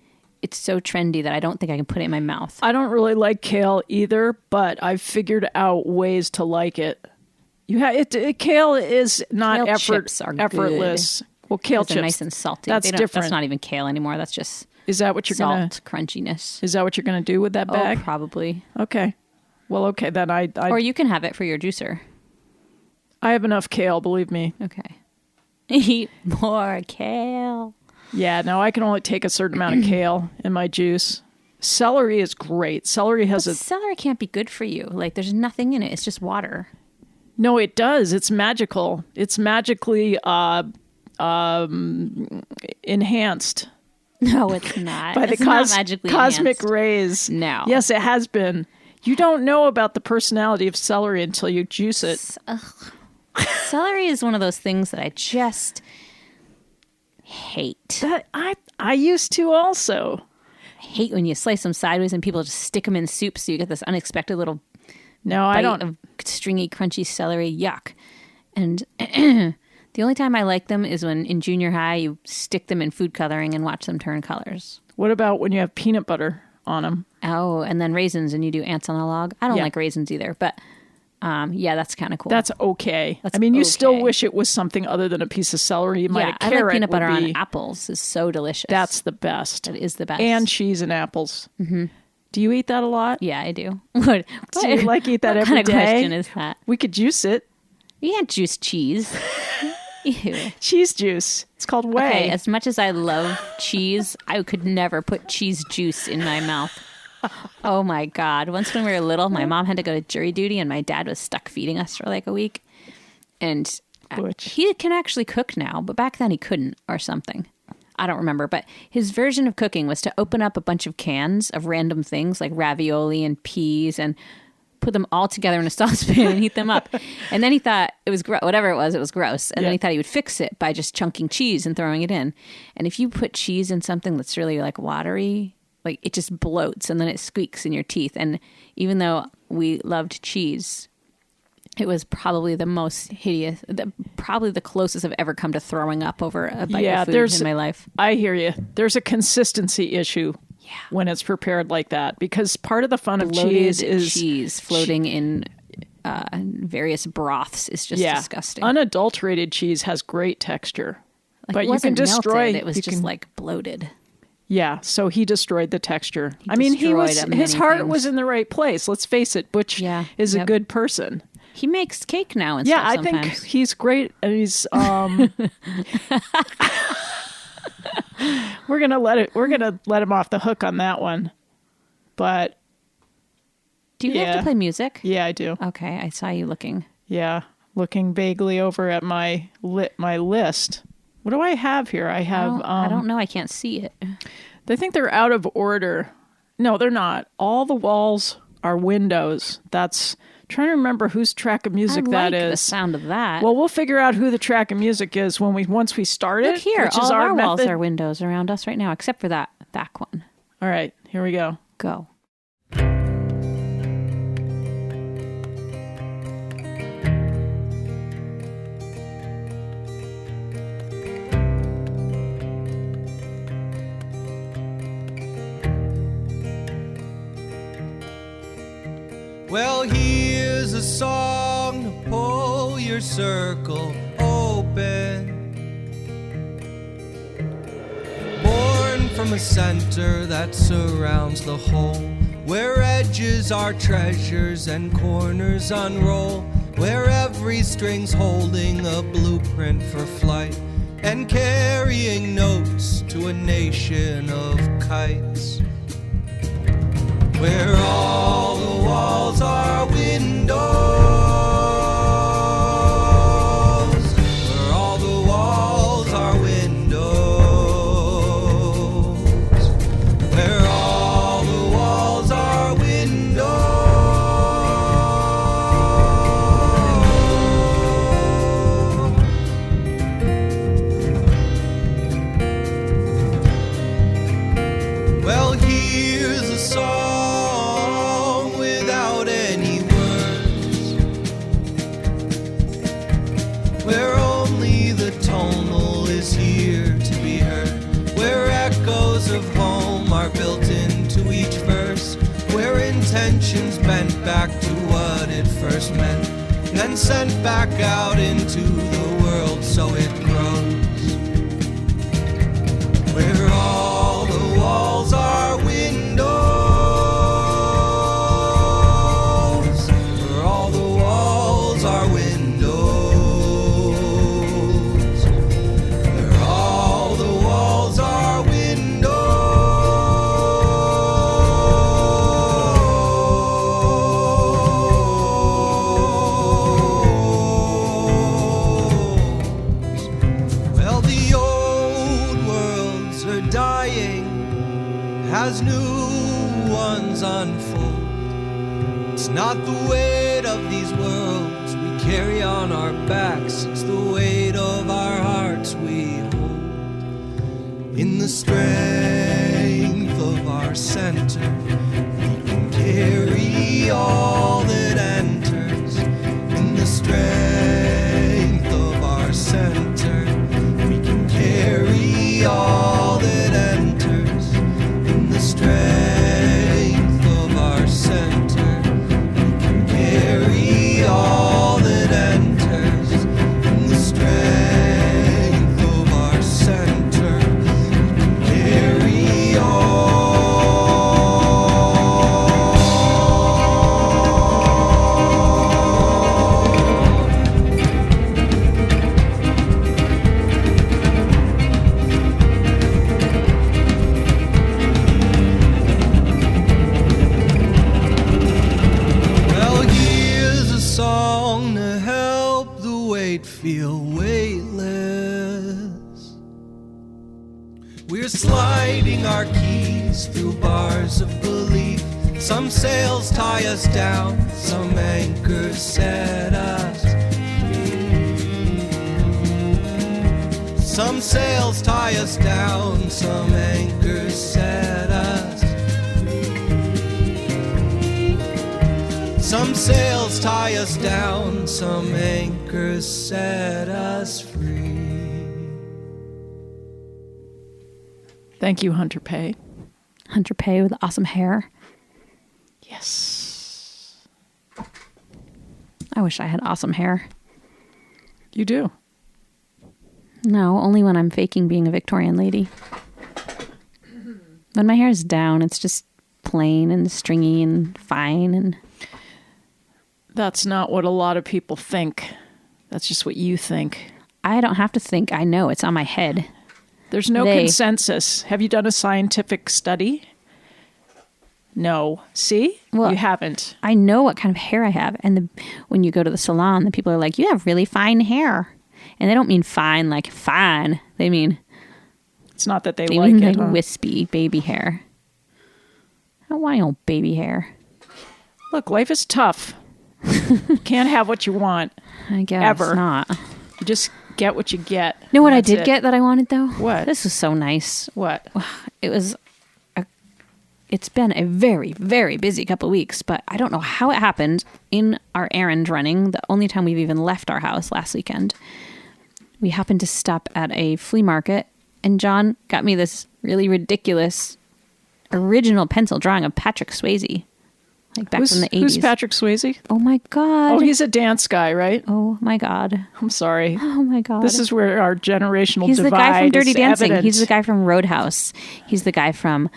[SPEAKER 2] it's so trendy that I don't think I can put it in my mouth.
[SPEAKER 1] I don't really like kale either, but I've figured out ways to like it. Kale is not effortless.
[SPEAKER 2] Good.
[SPEAKER 1] Well, kale chips
[SPEAKER 2] are nice and salty.
[SPEAKER 1] That's different.
[SPEAKER 2] That's not even kale anymore. That's just
[SPEAKER 1] Is that what you're
[SPEAKER 2] salt, crunchiness.
[SPEAKER 1] Is that what you're gonna do with that bag?
[SPEAKER 2] Oh, probably.
[SPEAKER 1] Okay. Well, okay then.
[SPEAKER 2] Or you can have it for your juicer.
[SPEAKER 1] I have enough kale, believe me.
[SPEAKER 2] Okay. Eat more kale.
[SPEAKER 1] Yeah. No, I can only take a certain amount of kale in my juice. Celery is great. Celery
[SPEAKER 2] can't be good for you. Like, there's nothing in it. It's just water.
[SPEAKER 1] No, it does. It's magical. It's magically enhanced.
[SPEAKER 2] No, it's not.
[SPEAKER 1] By the cosmic rays.
[SPEAKER 2] No.
[SPEAKER 1] Yes, it has been. You don't know about the personality of celery until you juice it.
[SPEAKER 2] Celery is one of those things that I just hate.
[SPEAKER 1] I used to also.
[SPEAKER 2] I hate when you slice them sideways and people just stick them in soup so you get this unexpected little bite of stringy, crunchy celery. Yuck. And the only time I like them is when in junior high you stick them in food coloring and watch them turn colors.
[SPEAKER 1] What about when you have peanut butter on them?
[SPEAKER 2] Oh, and then raisins and you do ants on a log? I don't like raisins either, but that's kind of cool.
[SPEAKER 1] That's okay. You still wish it was something other than a piece of celery. You might a carrot.
[SPEAKER 2] I like peanut butter on apples. It's so delicious.
[SPEAKER 1] That's the best.
[SPEAKER 2] That is the best.
[SPEAKER 1] And cheese and apples. Mm-hmm. Do you eat that a lot?
[SPEAKER 2] Yeah, I do. Do
[SPEAKER 1] you eat that every day? What kind of
[SPEAKER 2] question is that?
[SPEAKER 1] We could juice it.
[SPEAKER 2] You can't juice cheese. Ew.
[SPEAKER 1] Cheese juice. It's called whey.
[SPEAKER 2] Okay, as much as I love cheese, I could never put cheese juice in my mouth. Oh my God. Once when we were little, my mom had to go to jury duty and my dad was stuck feeding us for like a week. And
[SPEAKER 1] Butch.
[SPEAKER 2] He can actually cook now, but back then he couldn't or something. I don't remember. But his version of cooking was to open up a bunch of cans of random things like ravioli and peas and put them all together in a saucepan and heat them up. And then he thought it was whatever it was gross. And then he thought he would fix it by just chunking cheese and throwing it in. And if you put cheese in something that's really like watery, like it just bloats and then it squeaks in your teeth. And even though we loved cheese, it was probably the most hideous, probably the closest I've ever come to throwing up over a bite of food in my life.
[SPEAKER 1] I hear you. There's a consistency issue when it's prepared like that, because part of the fun of cheese is
[SPEAKER 2] cheese floating in various broths is just disgusting.
[SPEAKER 1] Unadulterated cheese has great texture,
[SPEAKER 2] like,
[SPEAKER 1] but you can destroy.
[SPEAKER 2] It was just like bloated.
[SPEAKER 1] Yeah, so he destroyed the texture. His heart was in the right place. Let's face it, Butch is a good person.
[SPEAKER 2] He makes cake now and stuff sometimes.
[SPEAKER 1] I think he's great. And he's We're gonna let him off the hook on that one. But
[SPEAKER 2] do you have to play music?
[SPEAKER 1] Yeah, I do.
[SPEAKER 2] Okay, I saw you looking.
[SPEAKER 1] Yeah, looking vaguely over at my list. What do I have here? I have.
[SPEAKER 2] I don't know. I can't see it.
[SPEAKER 1] They think they're out of order. No, they're not. All the walls are windows. That's trying to remember whose track of music that is.
[SPEAKER 2] The sound of that.
[SPEAKER 1] Well, we'll figure out who the track of music is once we start it.
[SPEAKER 2] Look here,
[SPEAKER 1] which
[SPEAKER 2] all
[SPEAKER 1] is
[SPEAKER 2] of our walls
[SPEAKER 1] method.
[SPEAKER 2] are windows around us right now, except for that back one.
[SPEAKER 1] All right, here we go.
[SPEAKER 2] Go.
[SPEAKER 3] Well, here's a song to pull your circle open. Born from a center that surrounds the whole, where edges are treasures and corners unroll, where every string's holding a blueprint for flight and carrying notes to a nation of kites. Where all the walls are windows, where all the walls are windows, where all the walls are windows. Well, here's a song where only the tonal is here to be heard, where echoes of home are built into each verse, where intentions bent back to what it first meant, then sent back out into the world so it grows, where all the walls are windows, where all the walls are windows. As new ones unfold, it's not the weight of these worlds we carry on our backs, it's the weight of our hearts we hold. In the strength of our center, we can carry all that enters. In the strength of our center, we can carry all that enters. The strength of our center, we can carry all that enters. In the strength of our center, we can carry all. Feel weightless. We're sliding our keys through bars of belief. Some sails tie us down, some anchors set us free. Some sails tie us down, some anchors set us free. Some sails tie us down, some anchors set us free.
[SPEAKER 1] Thank you, Hunter Pay.
[SPEAKER 2] Hunter Pay with awesome hair.
[SPEAKER 1] Yes.
[SPEAKER 2] I wish I had awesome hair.
[SPEAKER 1] You do?
[SPEAKER 2] No, only when I'm faking being a Victorian lady. When my hair is down, it's just plain and stringy and fine. And
[SPEAKER 1] that's not what a lot of people think. That's just what you think.
[SPEAKER 2] I don't have to think. I know it's on my head.
[SPEAKER 1] There's no consensus. Have you done a scientific study? No. See?
[SPEAKER 2] Well,
[SPEAKER 1] you haven't.
[SPEAKER 2] I know what kind of hair I have. And when you go to the salon, the people are like, you have really fine hair. And they don't mean fine like fine. They mean...
[SPEAKER 1] It's not that they
[SPEAKER 2] mean
[SPEAKER 1] like it,
[SPEAKER 2] like wispy baby hair. I don't want any old baby hair.
[SPEAKER 1] Look, life is tough. Can't have what you want.
[SPEAKER 2] I guess
[SPEAKER 1] ever.
[SPEAKER 2] Not.
[SPEAKER 1] You just get what you get.
[SPEAKER 2] You know what I did get that I wanted, though?
[SPEAKER 1] What?
[SPEAKER 2] This was so nice.
[SPEAKER 1] What?
[SPEAKER 2] It's been a very, very busy couple of weeks, but I don't know how it happened in our errand running. The only time we've even left our house last weekend, we happened to stop at a flea market, and John got me this really ridiculous original pencil drawing of Patrick Swayze, like back from the 80s.
[SPEAKER 1] Who's Patrick Swayze?
[SPEAKER 2] Oh my God.
[SPEAKER 1] Oh, he's a dance guy, right?
[SPEAKER 2] Oh my God.
[SPEAKER 1] I'm sorry.
[SPEAKER 2] Oh my God.
[SPEAKER 1] This is where our generational
[SPEAKER 2] He's the guy from Dirty Dancing.
[SPEAKER 1] Evident.
[SPEAKER 2] He's the guy from Roadhouse. He's the guy from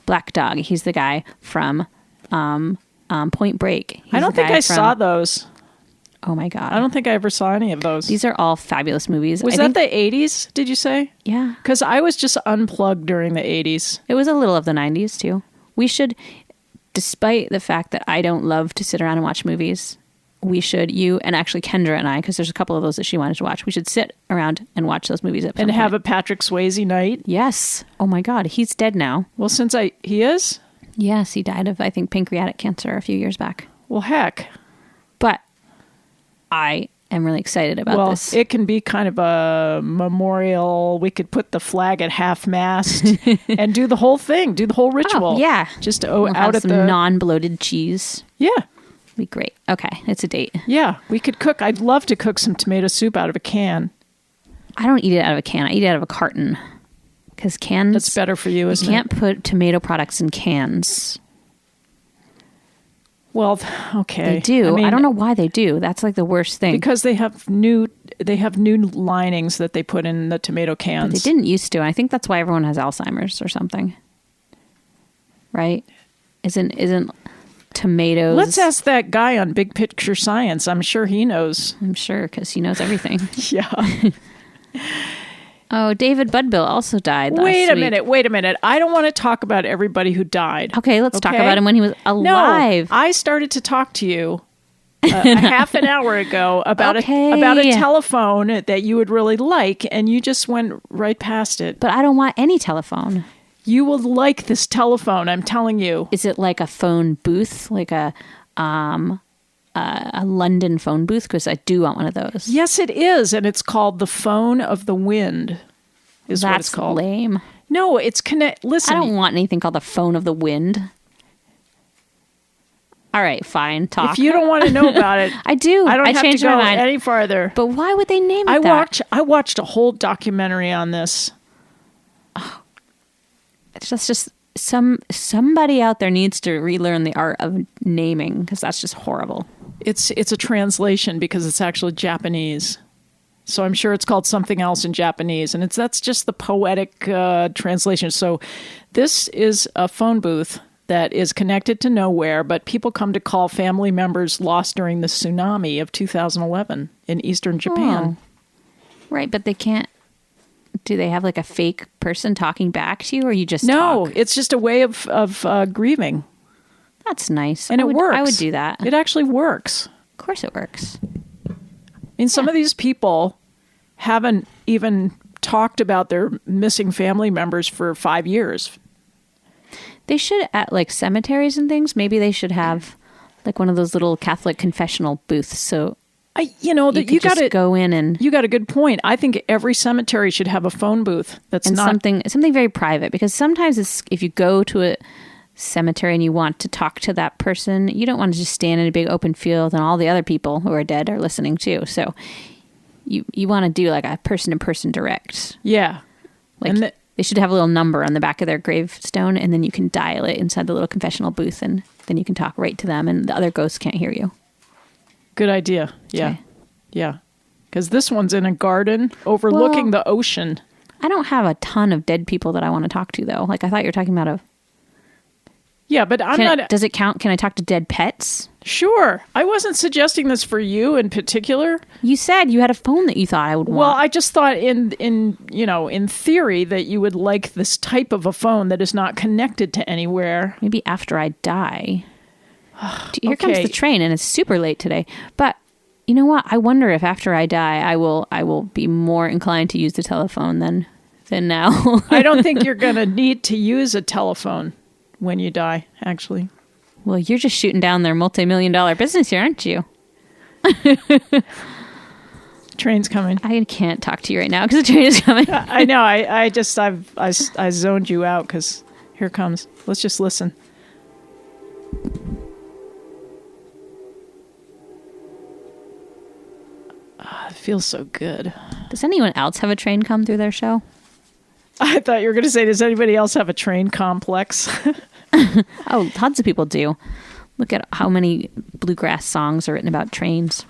[SPEAKER 2] Black Dog. He's the guy from Point Break.
[SPEAKER 1] I don't think I saw those.
[SPEAKER 2] Oh my God.
[SPEAKER 1] I don't think I ever saw any of those.
[SPEAKER 2] These are all fabulous movies.
[SPEAKER 1] Was that the 80s, did you say?
[SPEAKER 2] Yeah.
[SPEAKER 1] Because I was just unplugged during the 80s.
[SPEAKER 2] It was a little of the 90s too. We should, despite the fact that I don't love to sit around and watch movies, we should, you and actually Kendra and I, because there's a couple of those that she wanted to watch, we should sit around and watch those movies at some point.
[SPEAKER 1] Have a Patrick Swayze night?
[SPEAKER 2] Yes. Oh my God. He's dead now.
[SPEAKER 1] Well, he is?
[SPEAKER 2] Yes, he died of, I think, pancreatic cancer a few years back.
[SPEAKER 1] Well, heck.
[SPEAKER 2] But I am really excited about this.
[SPEAKER 1] It can be kind of a memorial. We could put the flag at half mast and do the whole thing, do the whole ritual.
[SPEAKER 2] Oh, yeah.
[SPEAKER 1] Just
[SPEAKER 2] we'll
[SPEAKER 1] out
[SPEAKER 2] have
[SPEAKER 1] at
[SPEAKER 2] some
[SPEAKER 1] the
[SPEAKER 2] non-bloated cheese.
[SPEAKER 1] Yeah.
[SPEAKER 2] Be great. Okay, it's a date.
[SPEAKER 1] Yeah, we could cook. I'd love to cook some tomato soup out of a can.
[SPEAKER 2] I don't eat it out of a can. I eat it out of a carton. Because cans...
[SPEAKER 1] That's better for you, isn't it?
[SPEAKER 2] You can't put tomato products in cans.
[SPEAKER 1] Well, okay.
[SPEAKER 2] They do.
[SPEAKER 1] I mean,
[SPEAKER 2] I don't know why they do. That's like the worst thing.
[SPEAKER 1] Because they have new linings that they put in the tomato cans.
[SPEAKER 2] But they didn't used to. I think that's why everyone has Alzheimer's or something. Right? Isn't tomatoes...
[SPEAKER 1] Let's ask that guy on Big Picture Science. I'm sure he knows.
[SPEAKER 2] I'm sure, because he knows everything.
[SPEAKER 1] Yeah.
[SPEAKER 2] Oh, David Budbill also died last
[SPEAKER 1] Wait a
[SPEAKER 2] week.
[SPEAKER 1] minute. I don't want to talk about everybody who died.
[SPEAKER 2] Okay, let's talk about him when he was alive.
[SPEAKER 1] No, I started to talk to you a half an hour ago about a telephone that you would really like, and you just went right past it.
[SPEAKER 2] But I don't want any telephone.
[SPEAKER 1] You will like this telephone, I'm telling you.
[SPEAKER 2] Is it like a phone booth, like a London phone booth? Because I do want one of those.
[SPEAKER 1] Yes, it is, and it's called the Phone of the Wind. What it's called.
[SPEAKER 2] That's lame.
[SPEAKER 1] No, it's Listen,
[SPEAKER 2] I don't want anything called the Phone of the Wind. All right, fine. Talk.
[SPEAKER 1] If you don't want to know about it,
[SPEAKER 2] I do.
[SPEAKER 1] I don't have to go
[SPEAKER 2] my mind.
[SPEAKER 1] any farther.
[SPEAKER 2] But why would they name it that?
[SPEAKER 1] I watched a whole documentary on this.
[SPEAKER 2] That's just somebody out there needs to relearn the art of naming, because that's just horrible.
[SPEAKER 1] It's a translation because it's actually Japanese. So I'm sure it's called something else in Japanese, and that's just the poetic translation. So this is a phone booth that is connected to nowhere, but people come to call family members lost during the tsunami of 2011 in eastern Japan.
[SPEAKER 2] Oh. Right, but they can't. Do they have like a fake person talking back to you, or you just
[SPEAKER 1] No,
[SPEAKER 2] talk?
[SPEAKER 1] it's just a way of grieving.
[SPEAKER 2] That's nice.
[SPEAKER 1] And it works.
[SPEAKER 2] I would do that.
[SPEAKER 1] It actually works.
[SPEAKER 2] Of course it works.
[SPEAKER 1] I mean, some of these people haven't even talked about their missing family members for 5 years.
[SPEAKER 2] They should, at like cemeteries and things, maybe they should have like one of those little Catholic confessional booths. So you got to
[SPEAKER 1] go
[SPEAKER 2] in and
[SPEAKER 1] you got a good point. I think every cemetery should have a phone booth. That's not
[SPEAKER 2] something very private, because sometimes if you go to a cemetery and you want to talk to that person, you don't want to just stand in a big open field and all the other people who are dead are listening too. So you want to do like a person-to-person direct.
[SPEAKER 1] Yeah.
[SPEAKER 2] Like they should have a little number on the back of their gravestone, and then you can dial it inside the little confessional booth, and then you can talk right to them, and the other ghosts can't hear you.
[SPEAKER 1] Good idea. Yeah.
[SPEAKER 2] Okay.
[SPEAKER 1] Yeah. Because this one's in a garden overlooking the ocean.
[SPEAKER 2] I don't have a ton of dead people that I want to talk to, though. Like, I thought you were talking about
[SPEAKER 1] Yeah, but I'm not...
[SPEAKER 2] Does it count? Can I talk to dead pets?
[SPEAKER 1] Sure. I wasn't suggesting this for you in particular.
[SPEAKER 2] You said you had a phone that you thought I would want.
[SPEAKER 1] Well, I just thought in theory that you would like this type of a phone that is not connected to anywhere.
[SPEAKER 2] Maybe after I die. Here comes the train, and it's super late today. But you know what? I wonder if after I die, I will be more inclined to use the telephone than now.
[SPEAKER 1] I don't think you're going to need to use a telephone when you die, actually.
[SPEAKER 2] Well, you're just shooting down their multi-million-dollar business here, aren't you?
[SPEAKER 1] Train's coming.
[SPEAKER 2] I can't talk to you right now because the train is coming.
[SPEAKER 1] I know. I zoned you out because here it comes. Let's just listen. It feels so good.
[SPEAKER 2] Does anyone else have a train come through their show?
[SPEAKER 1] I thought you were going to say, does anybody else have a train complex?
[SPEAKER 2] Oh, tons of people do. Look at how many bluegrass songs are written about trains.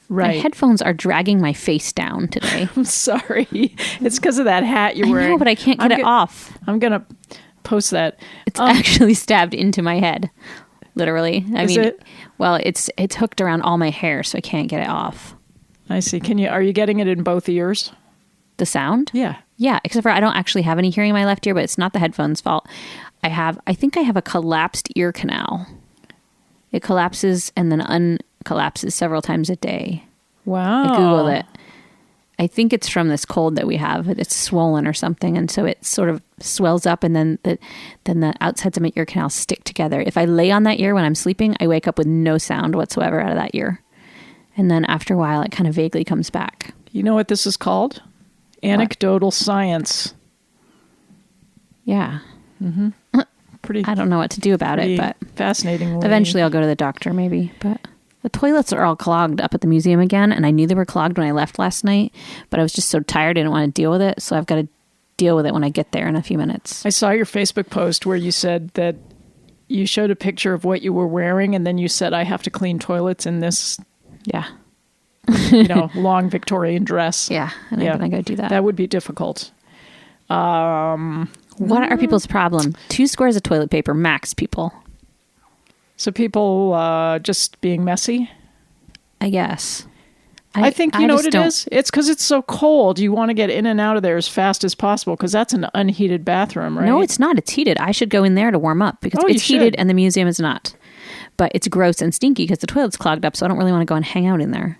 [SPEAKER 1] Right.
[SPEAKER 2] My headphones are dragging my face down today.
[SPEAKER 1] I'm sorry. It's because of that hat you're wearing.
[SPEAKER 2] I know, but I can't get it off.
[SPEAKER 1] I'm going to post that.
[SPEAKER 2] It's actually stabbed into my head. Literally.
[SPEAKER 1] Is it?
[SPEAKER 2] Well, it's hooked around all my hair, so I can't get it off.
[SPEAKER 1] I see. Are you getting it in both ears?
[SPEAKER 2] The sound?
[SPEAKER 1] Yeah.
[SPEAKER 2] Yeah, except for I don't actually have any hearing in my left ear, but it's not the headphones' fault. I think I have a collapsed ear canal. It collapses and then uncollapses several times a day.
[SPEAKER 1] Wow.
[SPEAKER 2] I Googled it. I think it's from this cold that we have. It's swollen or something, and so it sort of swells up, and then the outsides of my ear canal stick together. If I lay on that ear when I'm sleeping, I wake up with no sound whatsoever out of that ear. And then after a while, it kind of vaguely comes back.
[SPEAKER 1] You know what this is called? Anecdotal science.
[SPEAKER 2] Yeah.
[SPEAKER 1] Mm-hmm. Pretty.
[SPEAKER 2] I don't know what to do about it, but
[SPEAKER 1] fascinating.
[SPEAKER 2] Eventually I'll go to the doctor maybe. But the toilets are all clogged up at the museum again, and I knew they were clogged when I left last night, but I was just so tired I didn't want to deal with it, so I've got to deal with it when I get there in a few minutes.
[SPEAKER 1] I saw your Facebook post where you said that you showed a picture of what you were wearing, and then you said, I have to clean toilets in this...
[SPEAKER 2] Yeah.
[SPEAKER 1] Long Victorian dress.
[SPEAKER 2] Yeah, and I'm going to go do that.
[SPEAKER 1] That would be difficult.
[SPEAKER 2] What are people's problem? 2 squares of toilet paper, max, people.
[SPEAKER 1] So people just being messy?
[SPEAKER 2] I guess.
[SPEAKER 1] I think, you know what it is? It's because it's so cold. You want to get in and out of there as fast as possible because that's an unheated bathroom, right?
[SPEAKER 2] No, it's not. It's heated. I should go in there to warm up because it's heated and the museum is not. But it's gross and stinky because the toilet's clogged up, so I don't really want to go and hang out in there.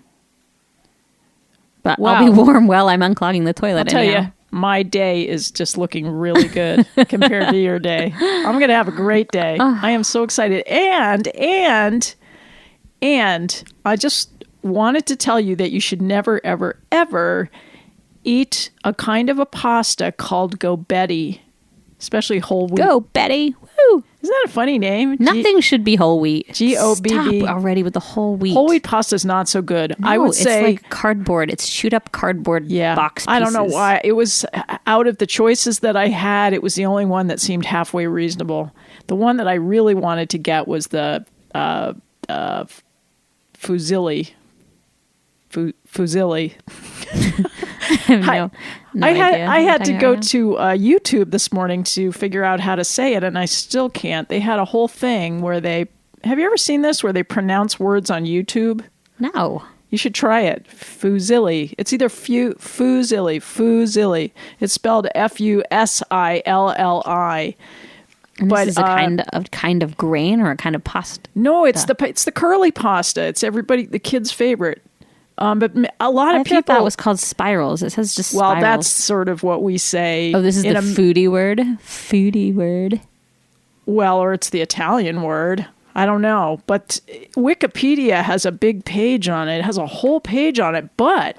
[SPEAKER 2] But I'll be warm while I'm unclogging the toilet.
[SPEAKER 1] I'll tell you, my day is just looking really good compared to your day. I'm going to have a great day. I am so excited. And I just wanted to tell you that you should never, ever, ever eat a kind of a pasta called Go Betty, especially whole wheat.
[SPEAKER 2] Go Betty. Woo!
[SPEAKER 1] Isn't that a funny name?
[SPEAKER 2] Nothing should be whole wheat.
[SPEAKER 1] GOBB.
[SPEAKER 2] Stop already with the whole wheat.
[SPEAKER 1] Whole wheat pasta is not so good.
[SPEAKER 2] No,
[SPEAKER 1] I would say
[SPEAKER 2] it's like cardboard. It's chewed up cardboard box pieces.
[SPEAKER 1] I don't know why. It was out of the choices that I had, it was the only one that seemed halfway reasonable. The one that I really wanted to get was the fusilli. Fusilli. I had to go to YouTube this morning to figure out how to say it, and I still can't. They had a whole thing where have you ever seen this, where they pronounce words on YouTube?
[SPEAKER 2] No.
[SPEAKER 1] You should try it. Fusilli. It's either fusilli. It's spelled Fusilli.
[SPEAKER 2] And this is a kind of grain or a kind of pasta?
[SPEAKER 1] No, it's the curly pasta. It's the kids' favorite. But a lot of people...
[SPEAKER 2] I thought that was called spirals. It says just spirals.
[SPEAKER 1] Well, that's sort of what we say.
[SPEAKER 2] Oh, this is the foodie word? Foodie word.
[SPEAKER 1] Well, or it's the Italian word. I don't know. But Wikipedia has a big page on it. It has a whole page on it. But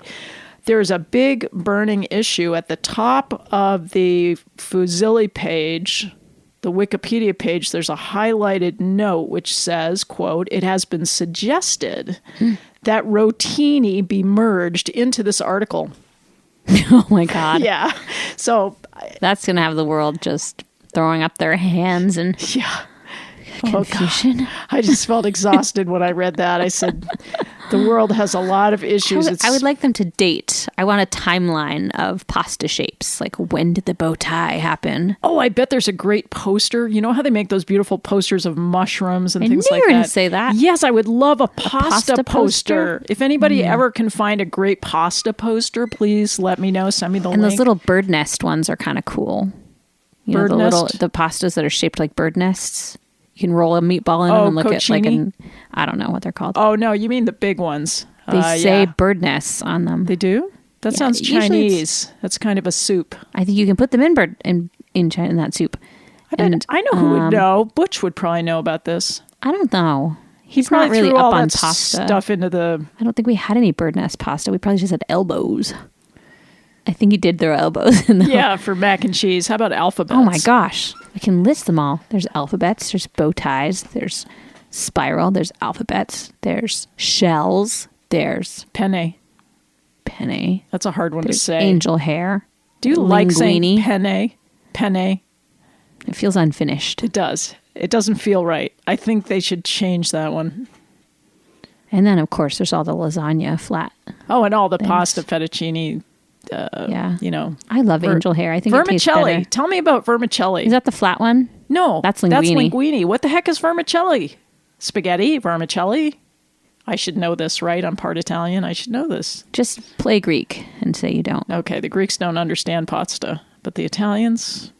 [SPEAKER 1] there's a big burning issue at the top of the Fusilli page, the Wikipedia page. There's a highlighted note which says, quote, it has been suggested that rotini be merged into this article.
[SPEAKER 2] Oh my God.
[SPEAKER 1] Yeah. So
[SPEAKER 2] that's going to have the world just throwing up their hands and
[SPEAKER 1] confusion.
[SPEAKER 2] Oh,
[SPEAKER 1] I just felt exhausted when I read that. I said, The world has a lot of issues.
[SPEAKER 2] I would like them to date. I want a timeline of pasta shapes. Like, when did the bow tie happen?
[SPEAKER 1] Oh, I bet there's a great poster. You know how they make those beautiful posters of mushrooms and
[SPEAKER 2] I
[SPEAKER 1] things
[SPEAKER 2] knew
[SPEAKER 1] like
[SPEAKER 2] you were
[SPEAKER 1] that?
[SPEAKER 2] gonna say that.
[SPEAKER 1] Yes, I would love a pasta
[SPEAKER 2] poster?
[SPEAKER 1] poster. If anybody ever can find a great pasta poster, please let me know. Send me the
[SPEAKER 2] And
[SPEAKER 1] link.
[SPEAKER 2] those little bird nest ones are kind of cool. You
[SPEAKER 1] Bird
[SPEAKER 2] know,
[SPEAKER 1] nest?
[SPEAKER 2] the pastas that are shaped like bird nests. You can roll a meatball in them and look at like
[SPEAKER 1] cocchini?
[SPEAKER 2] I don't know what they're called.
[SPEAKER 1] Oh, no, you mean the big ones.
[SPEAKER 2] They say
[SPEAKER 1] yeah.
[SPEAKER 2] bird nests on them.
[SPEAKER 1] They do? That
[SPEAKER 2] Yeah,
[SPEAKER 1] sounds
[SPEAKER 2] usually
[SPEAKER 1] Chinese. That's kind of a soup.
[SPEAKER 2] I think you can put them in in that soup.
[SPEAKER 1] I know who would know. Butch would probably know about this.
[SPEAKER 2] I don't know. He's
[SPEAKER 1] Probably
[SPEAKER 2] not really
[SPEAKER 1] threw
[SPEAKER 2] up
[SPEAKER 1] all
[SPEAKER 2] on
[SPEAKER 1] that
[SPEAKER 2] pasta.
[SPEAKER 1] stuff into the...
[SPEAKER 2] I don't think we had any bird nest pasta. We probably just had elbows. I think he did throw elbows in them.
[SPEAKER 1] Yeah, for mac and cheese. How about alphabets?
[SPEAKER 2] Oh my gosh. I can list them all. There's alphabets, there's bow ties, there's spiral, there's alphabets, there's shells, there's
[SPEAKER 1] Penne.
[SPEAKER 2] penne,
[SPEAKER 1] That's a hard one to
[SPEAKER 2] there's
[SPEAKER 1] say.
[SPEAKER 2] angel hair.
[SPEAKER 1] Do you like saying
[SPEAKER 2] linguine.
[SPEAKER 1] penne? Penne?
[SPEAKER 2] It feels unfinished.
[SPEAKER 1] It does. It doesn't feel right. I think they should change that one.
[SPEAKER 2] And then, of course, there's all the lasagna flat.
[SPEAKER 1] Oh, and all the
[SPEAKER 2] Thanks.
[SPEAKER 1] pasta fettuccine,
[SPEAKER 2] Yeah.
[SPEAKER 1] you know.
[SPEAKER 2] I love angel hair. I think it tastes
[SPEAKER 1] Vermicelli.
[SPEAKER 2] better.
[SPEAKER 1] Tell me about vermicelli.
[SPEAKER 2] Is that the flat one?
[SPEAKER 1] No,
[SPEAKER 2] That's
[SPEAKER 1] That's
[SPEAKER 2] linguine.
[SPEAKER 1] linguine. What the heck is vermicelli? Spaghetti? Vermicelli? I should know this, right? I'm part Italian. I should know this.
[SPEAKER 2] Just play Greek and say you don't.
[SPEAKER 1] Okay, the Greeks don't understand pasta, but the Italians,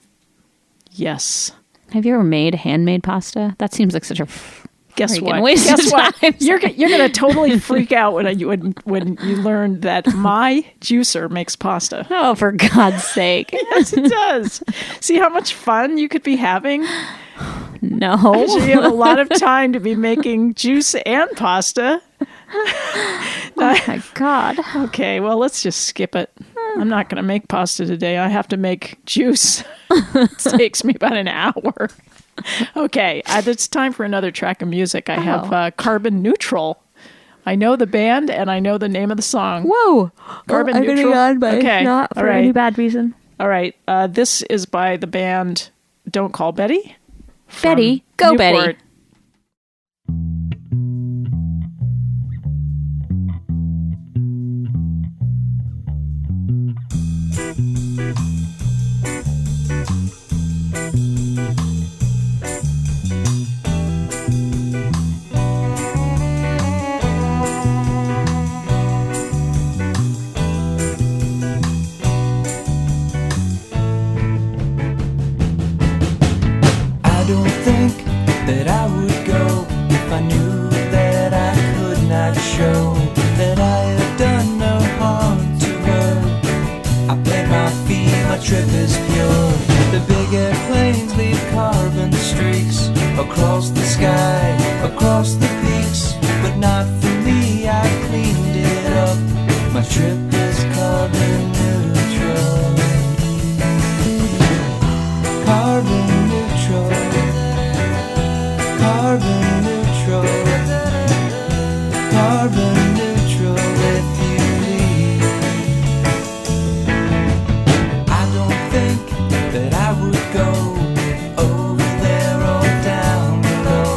[SPEAKER 1] yes.
[SPEAKER 2] Have you ever made handmade pasta? That seems like such a
[SPEAKER 1] Guess
[SPEAKER 2] freaking
[SPEAKER 1] what?
[SPEAKER 2] waste
[SPEAKER 1] Guess
[SPEAKER 2] of
[SPEAKER 1] what?
[SPEAKER 2] time.
[SPEAKER 1] You're gonna totally freak out when you learn that my juicer makes pasta.
[SPEAKER 2] Oh, for God's sake.
[SPEAKER 1] Yes, it does. See how much fun you could be having?
[SPEAKER 2] No.
[SPEAKER 1] So you have a lot of time to be making juice and pasta.
[SPEAKER 2] Oh my God.
[SPEAKER 1] Okay, well, let's just skip it. I'm not going to make pasta today. I have to make juice. It takes me about an hour. Okay, it's time for another track of music. I have Carbon Neutral. I know the band and I know the name of the song.
[SPEAKER 2] Whoa.
[SPEAKER 1] Carbon
[SPEAKER 2] I'm
[SPEAKER 1] Neutral.
[SPEAKER 2] getting on, but
[SPEAKER 1] Okay,
[SPEAKER 2] not for
[SPEAKER 1] all right.
[SPEAKER 2] any bad reason.
[SPEAKER 1] All right, this is by the band Don't Call Betty. from
[SPEAKER 2] Betty, go Betty.
[SPEAKER 1] Newport.
[SPEAKER 3] I don't think that I would go if I knew that I could not show that I have done no harm to her. I plant my feet, my trip is pure. The big airplanes leave carbon streaks across the sky, across the peaks, but not for me. I cleaned it up. My trip is carbon neutral. Carbon neutral. Carbon neutral. Carbon neutral if you leave. I don't think that I would go over there or down below.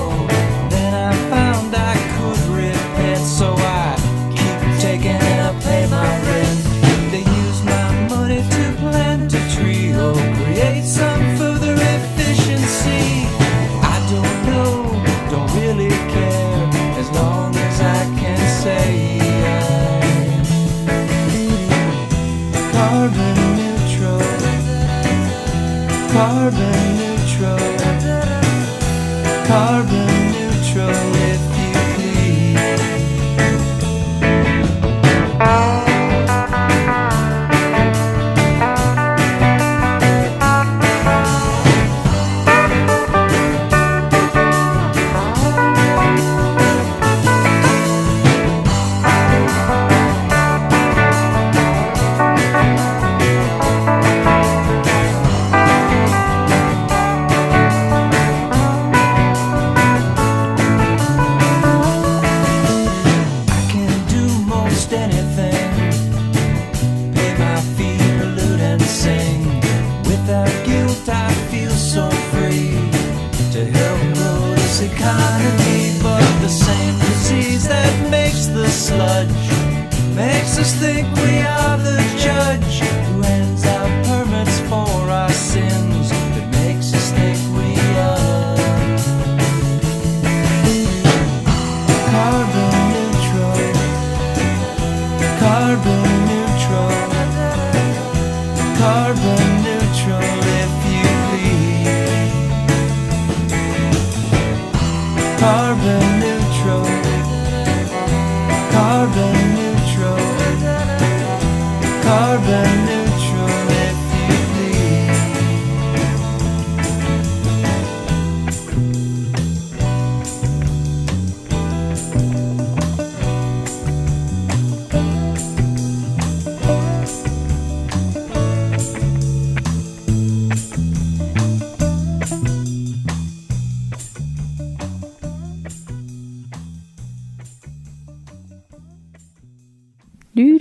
[SPEAKER 3] Then I found I could repent, so I keep taking and I pay my rent. They use my money to plant a tree or create some further efficiency. I don't know, don't really care, as long as I can say I'm carbon neutral. Carbon neutral. Carbon neutral if you please. I can do most anything. Pay my fee, pollute and sing. Without guilt, I feel so free to help grow this economy. But the same disease that makes the sludge. Makes us think we are the judge who hands out permits for our sins. That makes us think we are carbon neutral. Carbon neutral. Carbon neutral, if you please. Carbon neutral. Carbon neutral. Carbon neutral, if you please.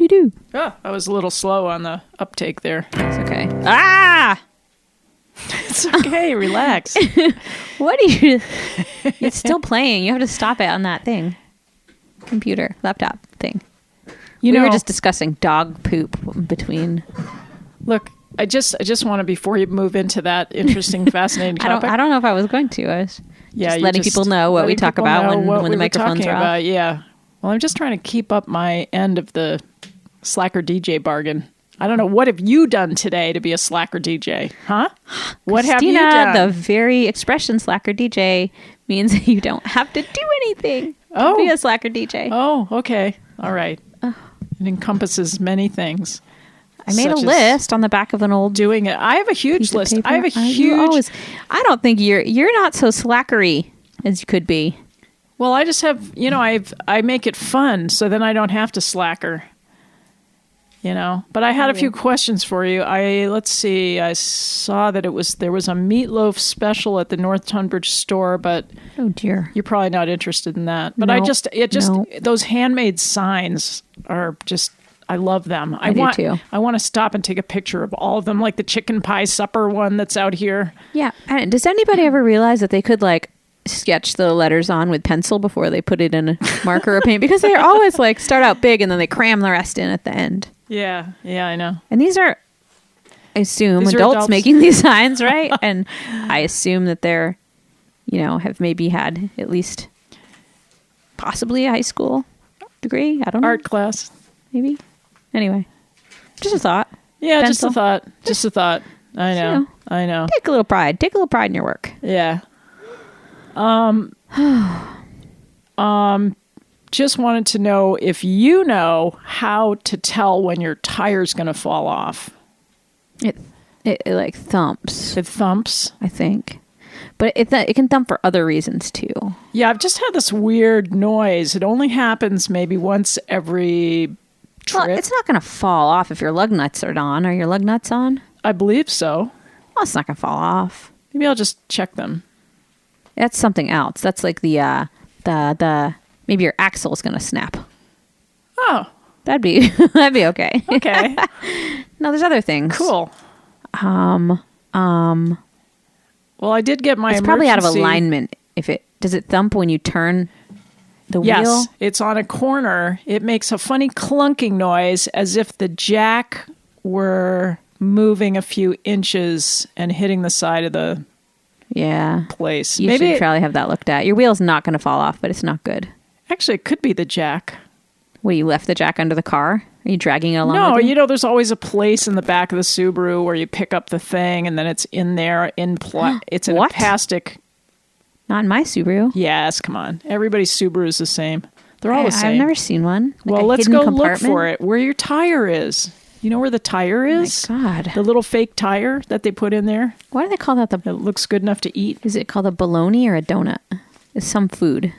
[SPEAKER 2] Do.
[SPEAKER 1] Oh, I was a little slow on the uptake there.
[SPEAKER 2] It's okay. Ah!
[SPEAKER 1] It's okay. Relax.
[SPEAKER 2] What are you... It's still playing. You have to stop it on that thing. Computer, laptop thing. We were just discussing dog poop between...
[SPEAKER 1] Look, I just want to, before you move into that interesting, fascinating topic.
[SPEAKER 2] I don't know if I was going to. I was just
[SPEAKER 1] you
[SPEAKER 2] letting people know what we talk about when the microphones are off.
[SPEAKER 1] Yeah. Well, I'm just trying to keep up my end of the slacker DJ bargain. I don't know. What have you done today to be a slacker DJ? Huh? What have you done?
[SPEAKER 2] The very expression slacker DJ means you don't have to do anything to be a slacker DJ.
[SPEAKER 1] Oh, okay. All right. It encompasses many things.
[SPEAKER 2] I made a list on the back of an old
[SPEAKER 1] doing it. I have a huge list. I have a huge.
[SPEAKER 2] I don't think you're not so slackery as you could be.
[SPEAKER 1] Well, I just have, I make it fun, so then I don't have to slacker. But I had a few questions for you. Let's see. I saw that there was a meatloaf special at the North Tunbridge store, but
[SPEAKER 2] oh dear,
[SPEAKER 1] you're probably not interested in that. But those handmade signs are just, I love them. I do too. I want to stop and take a picture of all of them, like the chicken pie supper one that's out here.
[SPEAKER 2] Yeah. And does anybody ever realize that they could sketch the letters on with pencil before they put it in a marker or paint? Because they're always start out big and then they cram the rest in at the end.
[SPEAKER 1] Yeah, I know.
[SPEAKER 2] And these are, I assume, adults making these signs, right? And I assume that they're, have maybe had at least possibly a high school degree. I don't know.
[SPEAKER 1] Art class.
[SPEAKER 2] Maybe. Anyway, just a thought.
[SPEAKER 1] Yeah,
[SPEAKER 2] pencil.
[SPEAKER 1] Just a thought. I know. I know.
[SPEAKER 2] Take a little pride. Take a little pride in your work.
[SPEAKER 1] Yeah. Just wanted to know if you know how to tell when your tire's going to fall off.
[SPEAKER 2] It thumps.
[SPEAKER 1] It thumps,
[SPEAKER 2] I think, but it can thump for other reasons too.
[SPEAKER 1] Yeah, I've just had this weird noise. It only happens maybe once every trip.
[SPEAKER 2] Well, it's not going to fall off if your lug nuts are on. Are your lug nuts on?
[SPEAKER 1] I believe so.
[SPEAKER 2] Well, it's not going to fall off.
[SPEAKER 1] Maybe I'll just check them.
[SPEAKER 2] That's something else. That's like the maybe your axle is going to snap.
[SPEAKER 1] Oh,
[SPEAKER 2] that'd be okay.
[SPEAKER 1] Okay.
[SPEAKER 2] No, there's other things.
[SPEAKER 1] Cool. Well, I did get my.
[SPEAKER 2] It's probably out of alignment. Does it thump when you turn the wheel?
[SPEAKER 1] Yes, it's on a corner. It makes a funny clunking noise as if the jack were moving a few inches and hitting the side of the place.
[SPEAKER 2] You should probably have that looked at. Your wheel's not going to fall off, but it's not good.
[SPEAKER 1] Actually, it could be the jack.
[SPEAKER 2] Well, you left the jack under the car? Are you dragging it along?
[SPEAKER 1] No, there's always a place in the back of the Subaru where you pick up the thing and then it's in there it's in a plastic.
[SPEAKER 2] Not in my Subaru.
[SPEAKER 1] Yes, come on. Everybody's Subaru is the same. They're all the same.
[SPEAKER 2] I've never seen one.
[SPEAKER 1] Well, let's go look for it. Where your tire is. You know where the tire is?
[SPEAKER 2] Oh my God.
[SPEAKER 1] The little fake tire that they put in there.
[SPEAKER 2] Why do they call that
[SPEAKER 1] It looks good enough to eat.
[SPEAKER 2] Is it called a bologna or a donut? It's some food.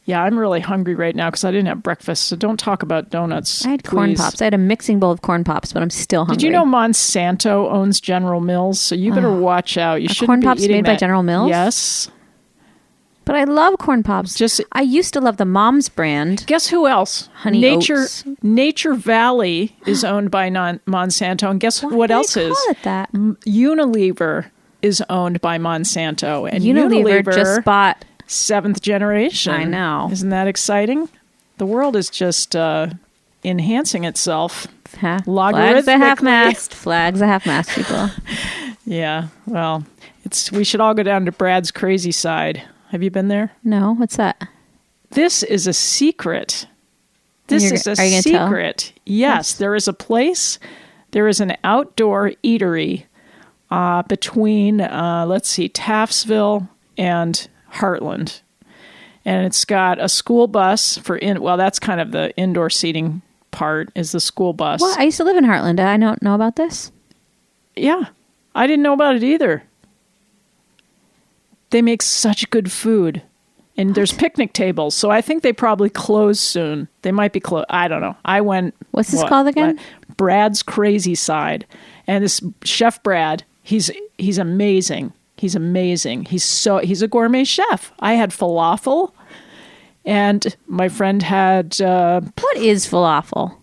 [SPEAKER 1] Yeah, I'm really hungry right now because I didn't have breakfast, so don't talk about donuts.
[SPEAKER 2] I had corn pops. I had a mixing bowl of corn pops, but I'm still hungry.
[SPEAKER 1] Did you know Monsanto owns General Mills? So you better watch out. You shouldn't be eating that.
[SPEAKER 2] Corn pops made by General Mills?
[SPEAKER 1] Yes.
[SPEAKER 2] But I love corn pops. I used to love the Mom's brand.
[SPEAKER 1] Guess who else?
[SPEAKER 2] Honey Oats.
[SPEAKER 1] Nature Valley is owned by Monsanto, and guess what else is?
[SPEAKER 2] Call it that?
[SPEAKER 1] Unilever is owned by Monsanto, and
[SPEAKER 2] Unilever just bought
[SPEAKER 1] 7th generation.
[SPEAKER 2] I know.
[SPEAKER 1] Isn't that exciting? The world is just enhancing itself.
[SPEAKER 2] Flags a half mast. Flags a half mast, people.
[SPEAKER 1] Yeah. Well, we should all go down to Brad's crazy side. Have you been there?
[SPEAKER 2] No. What's that?
[SPEAKER 1] This is a secret. This is a
[SPEAKER 2] are you gonna
[SPEAKER 1] secret.
[SPEAKER 2] tell?
[SPEAKER 1] Yes, there is a place. There is an outdoor eatery between, let's see, Taftsville and Heartland. And it's got a school bus well, that's kind of the indoor seating part is the school bus.
[SPEAKER 2] Well, I used to live in Heartland. I don't know about this.
[SPEAKER 1] Yeah, I didn't know about it either. They make such good food. And there's picnic tables, so I think they probably close soon. They might be closed. I don't know. I went.
[SPEAKER 2] What's this called again?
[SPEAKER 1] Brad's Crazy Side, and this chef Brad, he's amazing. He's amazing. He's a gourmet chef. I had falafel, and my friend had
[SPEAKER 2] what is falafel?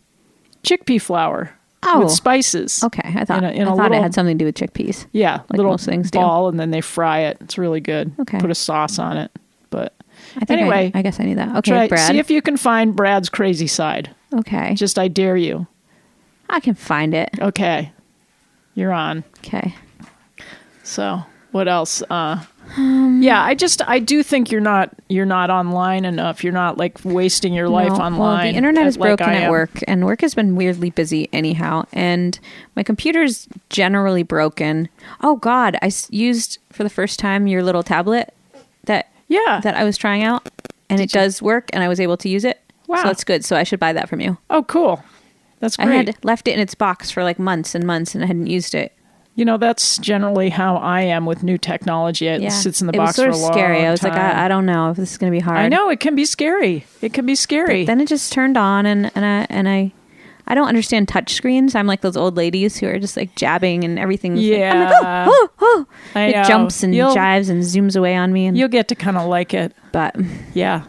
[SPEAKER 1] Chickpea flour with spices.
[SPEAKER 2] Okay, I thought it had something to do with chickpeas.
[SPEAKER 1] Yeah,
[SPEAKER 2] like
[SPEAKER 1] little
[SPEAKER 2] most things
[SPEAKER 1] ball,
[SPEAKER 2] do.
[SPEAKER 1] And then they fry it. It's really good.
[SPEAKER 2] Okay,
[SPEAKER 1] put a sauce on it, but.
[SPEAKER 2] Anyway, I guess I knew that. Okay, Brad.
[SPEAKER 1] See if you can find Brad's crazy side.
[SPEAKER 2] Okay.
[SPEAKER 1] Just I dare you.
[SPEAKER 2] I can find it.
[SPEAKER 1] Okay. You're on.
[SPEAKER 2] Okay.
[SPEAKER 1] So, what else? Yeah, I do think you're not online enough. You're not like wasting your life online.
[SPEAKER 2] Well, the internet is broken at work, and work has been weirdly busy anyhow, and my computer's generally broken. Oh God, I used for the first time your little tablet that I was trying out, and it does work, and I was able to use it. Wow. So that's good. So I should buy that from you.
[SPEAKER 1] Oh, cool. That's great.
[SPEAKER 2] I had left it in its box for like months and months, and I hadn't used it.
[SPEAKER 1] You know, that's generally how I am with new technology. It sits in the box for a long time. It was sort of scary.
[SPEAKER 2] I was like, I don't know if this is going to be hard.
[SPEAKER 1] I know. It can be scary. It can be scary.
[SPEAKER 2] But then it just turned on, and I don't understand touch screens. I'm like those old ladies who are just like jabbing and everything.
[SPEAKER 1] Yeah.
[SPEAKER 2] Like, I'm like, oh. It jumps and jives and zooms away on me. And
[SPEAKER 1] you'll get to kind of like it.
[SPEAKER 2] But
[SPEAKER 1] yeah.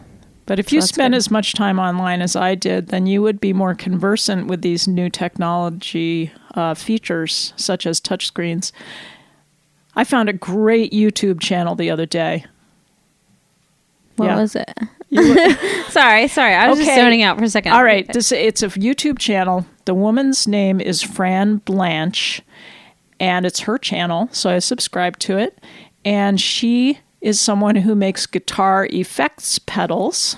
[SPEAKER 1] But if you spend as much time online as I did, then you would be more conversant with these new technology features, such as touchscreens. I found a great YouTube channel the other day.
[SPEAKER 2] What was it? Sorry. I was just zoning out for a second.
[SPEAKER 1] All right. It's a YouTube channel. The woman's name is Fran Blanche, and it's her channel, so I subscribe to it. And she is someone who makes guitar effects pedals.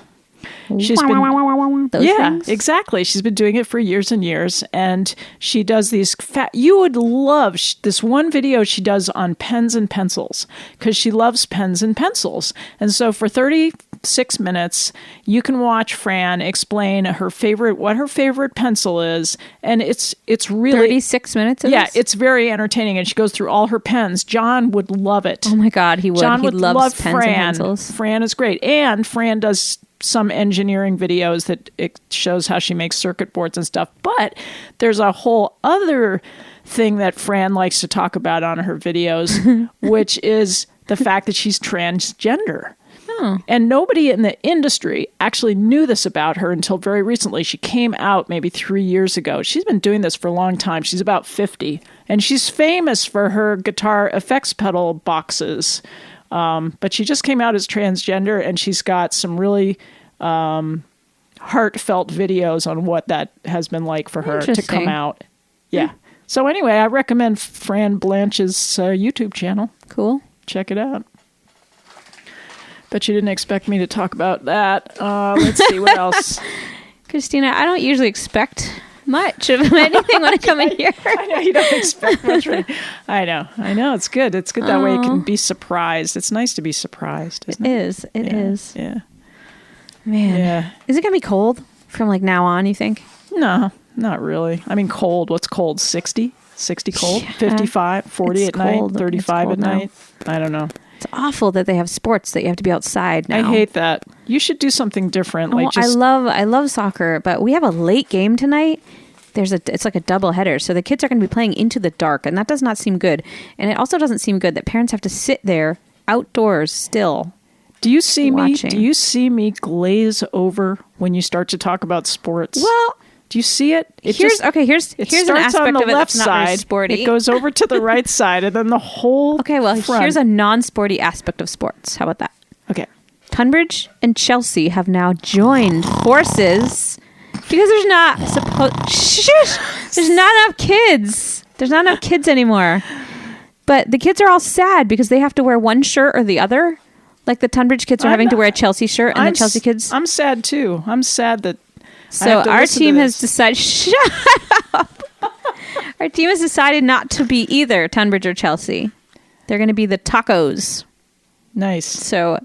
[SPEAKER 1] She's been
[SPEAKER 2] things?
[SPEAKER 1] Exactly. She's been doing it for years and years, and she does these. You would love this one video she does on pens and pencils because she loves pens and pencils. And so for 36 minutes, you can watch Fran explain what her favorite pencil is, and it's really
[SPEAKER 2] 36 minutes. Of this?
[SPEAKER 1] It's very entertaining, and she goes through all her pens. John would love it.
[SPEAKER 2] Oh my God, he would.
[SPEAKER 1] John
[SPEAKER 2] he
[SPEAKER 1] would
[SPEAKER 2] loves
[SPEAKER 1] love
[SPEAKER 2] pens
[SPEAKER 1] Fran.
[SPEAKER 2] And pencils.
[SPEAKER 1] Fran is great, and Fran does some engineering videos that it shows how she makes circuit boards and stuff. But there's a whole other thing that Fran likes to talk about on her videos, which is the fact that she's transgender. Oh. And nobody in the industry actually knew this about her until very recently. She came out maybe 3 years ago. She's been doing this for a long time. She's about 50. And she's famous for her guitar effects pedal boxes. But she just came out as transgender, and she's got some really heartfelt videos on what that has been like for her to come out. Yeah. So anyway, I recommend Fran Blanche's YouTube channel.
[SPEAKER 2] Cool.
[SPEAKER 1] Check it out. Bet you didn't expect me to talk about that. Let's see, what else?
[SPEAKER 2] Kristina, I don't usually expect much of anything when I come in here.
[SPEAKER 1] I know you don't expect much. I know. It's good. It's good that way you can be surprised. It's nice to be surprised, isn't it?
[SPEAKER 2] It is.
[SPEAKER 1] Yeah.
[SPEAKER 2] Man.
[SPEAKER 1] Yeah.
[SPEAKER 2] Is it going to be cold from like now on, you think?
[SPEAKER 1] No, not really. I mean, cold. What's cold? 60? 60 cold? 55? 40 at night? 35 at night? I don't know.
[SPEAKER 2] It's awful that they have sports that you have to be outside now.
[SPEAKER 1] I hate that. You should do something different.
[SPEAKER 2] I love soccer, but we have a late game tonight. It's like a double header, so the kids are going to be playing into the dark, and that does not seem good. And it also doesn't seem good that parents have to sit there outdoors still.
[SPEAKER 1] Do you see
[SPEAKER 2] watching.
[SPEAKER 1] Do you see me glaze over when you start to talk about sports?
[SPEAKER 2] Well,
[SPEAKER 1] do you see it?
[SPEAKER 2] Here's an aspect
[SPEAKER 1] on the
[SPEAKER 2] of it
[SPEAKER 1] left
[SPEAKER 2] that's not very
[SPEAKER 1] side.
[SPEAKER 2] sporty.
[SPEAKER 1] It goes over to the right side, and then the whole
[SPEAKER 2] Okay, well,
[SPEAKER 1] front.
[SPEAKER 2] here's a non-sporty aspect of sports. How about that?
[SPEAKER 1] Okay.
[SPEAKER 2] Tunbridge and Chelsea have now joined forces because there's not there's not enough kids. There's not enough kids anymore. But the kids are all sad because they have to wear one shirt or the other. Like the Tunbridge kids are having to wear a Chelsea shirt, and the Chelsea kids.
[SPEAKER 1] I'm sad too. I'm sad that.
[SPEAKER 2] So our team has decided. Shut up. Our team has decided not to be either Tunbridge or Chelsea. They're going to be the Tacos.
[SPEAKER 1] Nice.
[SPEAKER 2] So,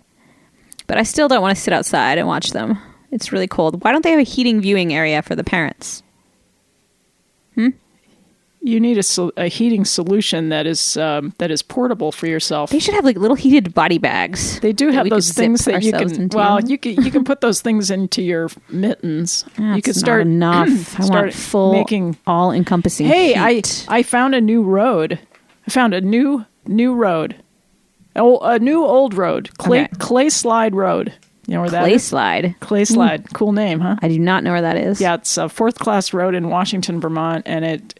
[SPEAKER 2] but I still don't want to sit outside and watch them. It's really cold. Why don't they have a heating viewing area for the parents?
[SPEAKER 1] You need a heating solution that is portable for yourself.
[SPEAKER 2] They should have like little heated body bags.
[SPEAKER 1] They do have those things that you can. Well, you can put those things into your mittens.
[SPEAKER 2] You could start not enough. I want full, making all-encompassing.
[SPEAKER 1] Hey,
[SPEAKER 2] heat.
[SPEAKER 1] I found a new road. I found a new road. A new old road. Clay Slide Road. You know where that is? Clay Slide. Cool name, huh?
[SPEAKER 2] I do not know where that is.
[SPEAKER 1] Yeah, it's a 4th-class road in Washington, Vermont, and it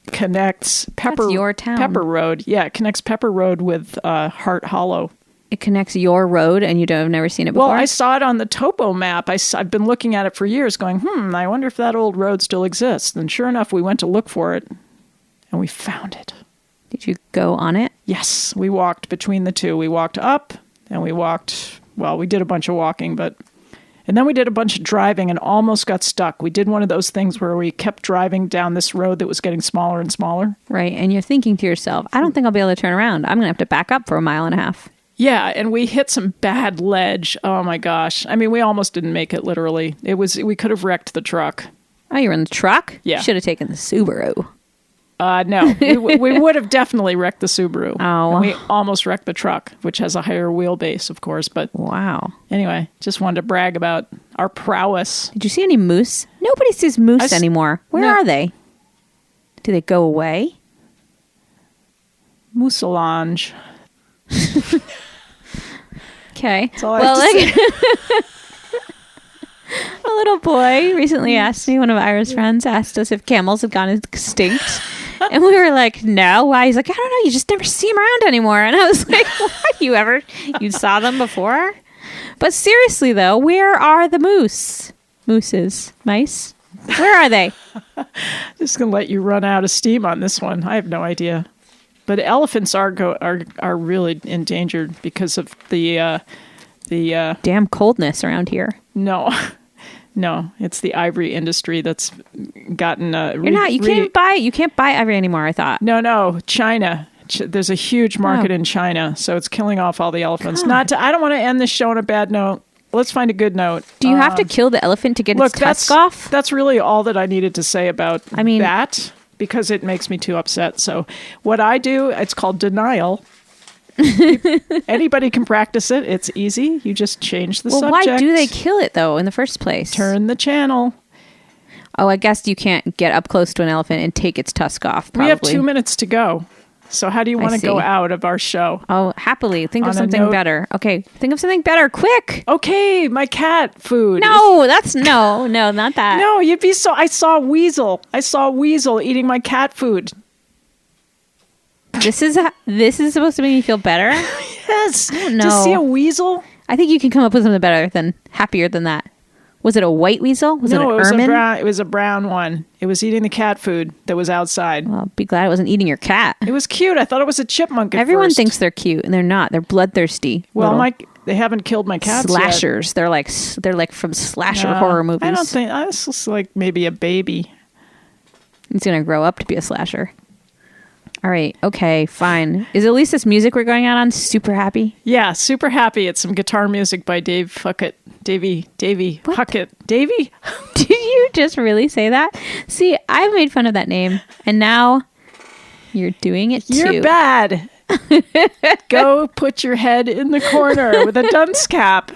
[SPEAKER 1] connects Pepper.
[SPEAKER 2] That's your town.
[SPEAKER 1] Pepper Road. Yeah, it connects Pepper Road with Hart Hollow.
[SPEAKER 2] It connects your road, and have never seen it before?
[SPEAKER 1] Well, I saw it on the topo map. I've been looking at it for years, going, I wonder if that old road still exists. And sure enough, we went to look for it, and we found it.
[SPEAKER 2] Did you go on it?
[SPEAKER 1] Yes, we walked between the two. We walked up, and we walked. Well, we did a bunch of walking, and then we did a bunch of driving and almost got stuck. We did one of those things where we kept driving down this road that was getting smaller and smaller.
[SPEAKER 2] Right, and you're thinking to yourself, I don't think I'll be able to turn around. I'm going to have to back up for a mile and a half.
[SPEAKER 1] Yeah, and we hit some bad ledge. Oh, my gosh. I mean, we almost didn't make it, literally. We could have wrecked the truck.
[SPEAKER 2] Oh, you were in the truck?
[SPEAKER 1] Yeah.
[SPEAKER 2] You should have taken the Subaru.
[SPEAKER 1] No, we would have definitely wrecked the Subaru.
[SPEAKER 2] Oh.
[SPEAKER 1] And we almost wrecked the truck, which has a higher wheelbase, of course. But
[SPEAKER 2] wow.
[SPEAKER 1] Anyway, just wanted to brag about our prowess.
[SPEAKER 2] Did you see any moose? Nobody sees moose anymore. Where are they? Do they go away?
[SPEAKER 1] Mousselange.
[SPEAKER 2] Okay.
[SPEAKER 1] That's all I have to say.
[SPEAKER 2] A little boy recently asked me, one of Ira's friends asked us if camels had gone extinct. And we were like, no. Why? He's like, I don't know. You just never see them around anymore. And I was like, what? You saw them before? But seriously, though, where are the moose? Mooses. Mice? Where are they?
[SPEAKER 1] Just going to let you run out of steam on this one. I have no idea. But elephants are really endangered because of the
[SPEAKER 2] damn coldness around here.
[SPEAKER 1] No, it's the ivory industry that's gotten.
[SPEAKER 2] You can't buy ivory anymore. I thought.
[SPEAKER 1] No, China. There's a huge market in China, so it's killing off all the elephants.
[SPEAKER 2] God.
[SPEAKER 1] I don't want to end this show on a bad note. Let's find a good note.
[SPEAKER 2] Do you have to kill the elephant to get its tusk off?
[SPEAKER 1] That's really all that I needed to say about that, because it makes me too upset. So what I do, it's called denial. Anybody can practice it. It's easy. You just change the subject.
[SPEAKER 2] Why do they kill it, though, in the first place?
[SPEAKER 1] Turn the channel.
[SPEAKER 2] Oh, I guess you can't get up close to an elephant and take its tusk off, probably.
[SPEAKER 1] We have 2 minutes to go. So how do you want to go out of our show?
[SPEAKER 2] Oh, happily. Think of something better. Okay, think of something better. Quick!
[SPEAKER 1] Okay, my cat food.
[SPEAKER 2] No, not that.
[SPEAKER 1] No, you'd be so... I saw a weasel. Eating my cat food.
[SPEAKER 2] This is supposed to make you feel better?
[SPEAKER 1] Yes.
[SPEAKER 2] I don't know.
[SPEAKER 1] To see a weasel?
[SPEAKER 2] I think you can come up with something happier than that. Was it a white weasel? Was it an ermine?
[SPEAKER 1] It was a brown one. It was eating the cat food that was outside.
[SPEAKER 2] Well, be glad it wasn't eating your cat.
[SPEAKER 1] It was cute. I thought it was a chipmunk at
[SPEAKER 2] Everyone
[SPEAKER 1] first.
[SPEAKER 2] thinks they're cute, and they're not. They're bloodthirsty.
[SPEAKER 1] Well, they haven't killed my cats
[SPEAKER 2] slashers.
[SPEAKER 1] Yet.
[SPEAKER 2] They're like from slasher horror movies.
[SPEAKER 1] I don't think... This looks like maybe a baby.
[SPEAKER 2] He's going to grow up to be a slasher. All right. Okay, fine. Is at least this music we're going out on super happy?
[SPEAKER 1] Yeah, super happy. It's some guitar music by Dave Huckett. Davey Huckett. Davey?
[SPEAKER 2] Did you just really say that? See, I've made fun of that name, and now you're doing it too.
[SPEAKER 1] You're bad. Go put your head in the corner with a dunce cap.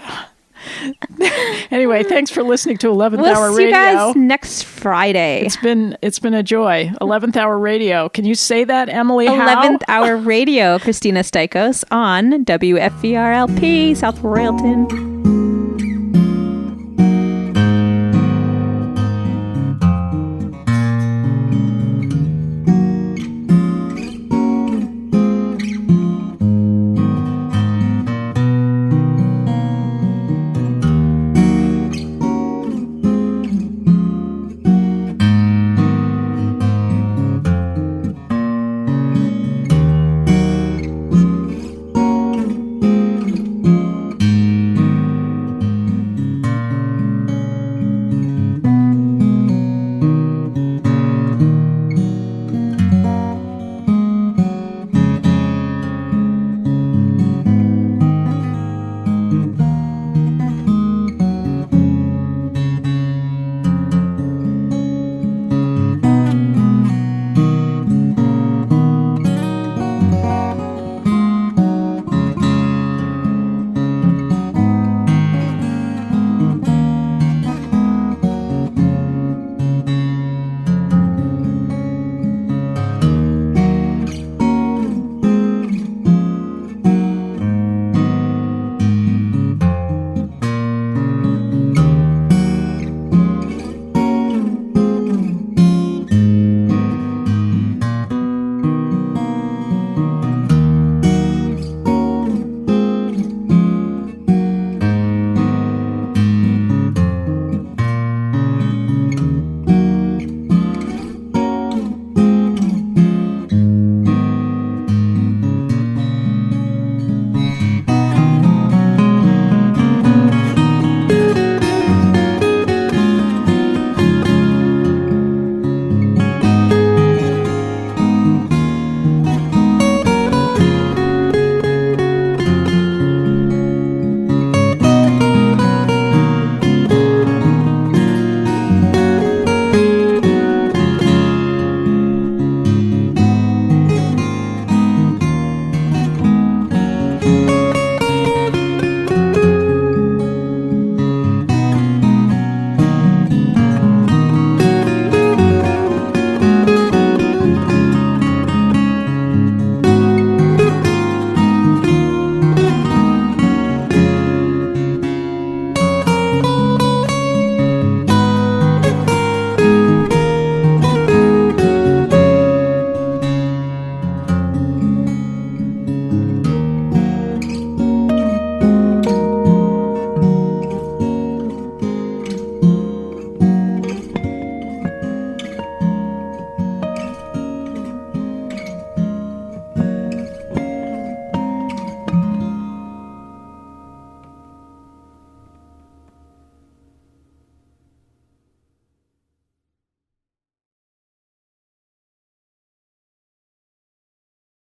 [SPEAKER 1] Anyway, thanks for listening to 11th Hour Radio.
[SPEAKER 2] We'll see you guys next Friday.
[SPEAKER 1] It's been a joy. 11th Hour Radio. Can you say that, Emily?
[SPEAKER 2] 11th Hour Radio, Kristina Stykos on WFVRLP, South Royalton.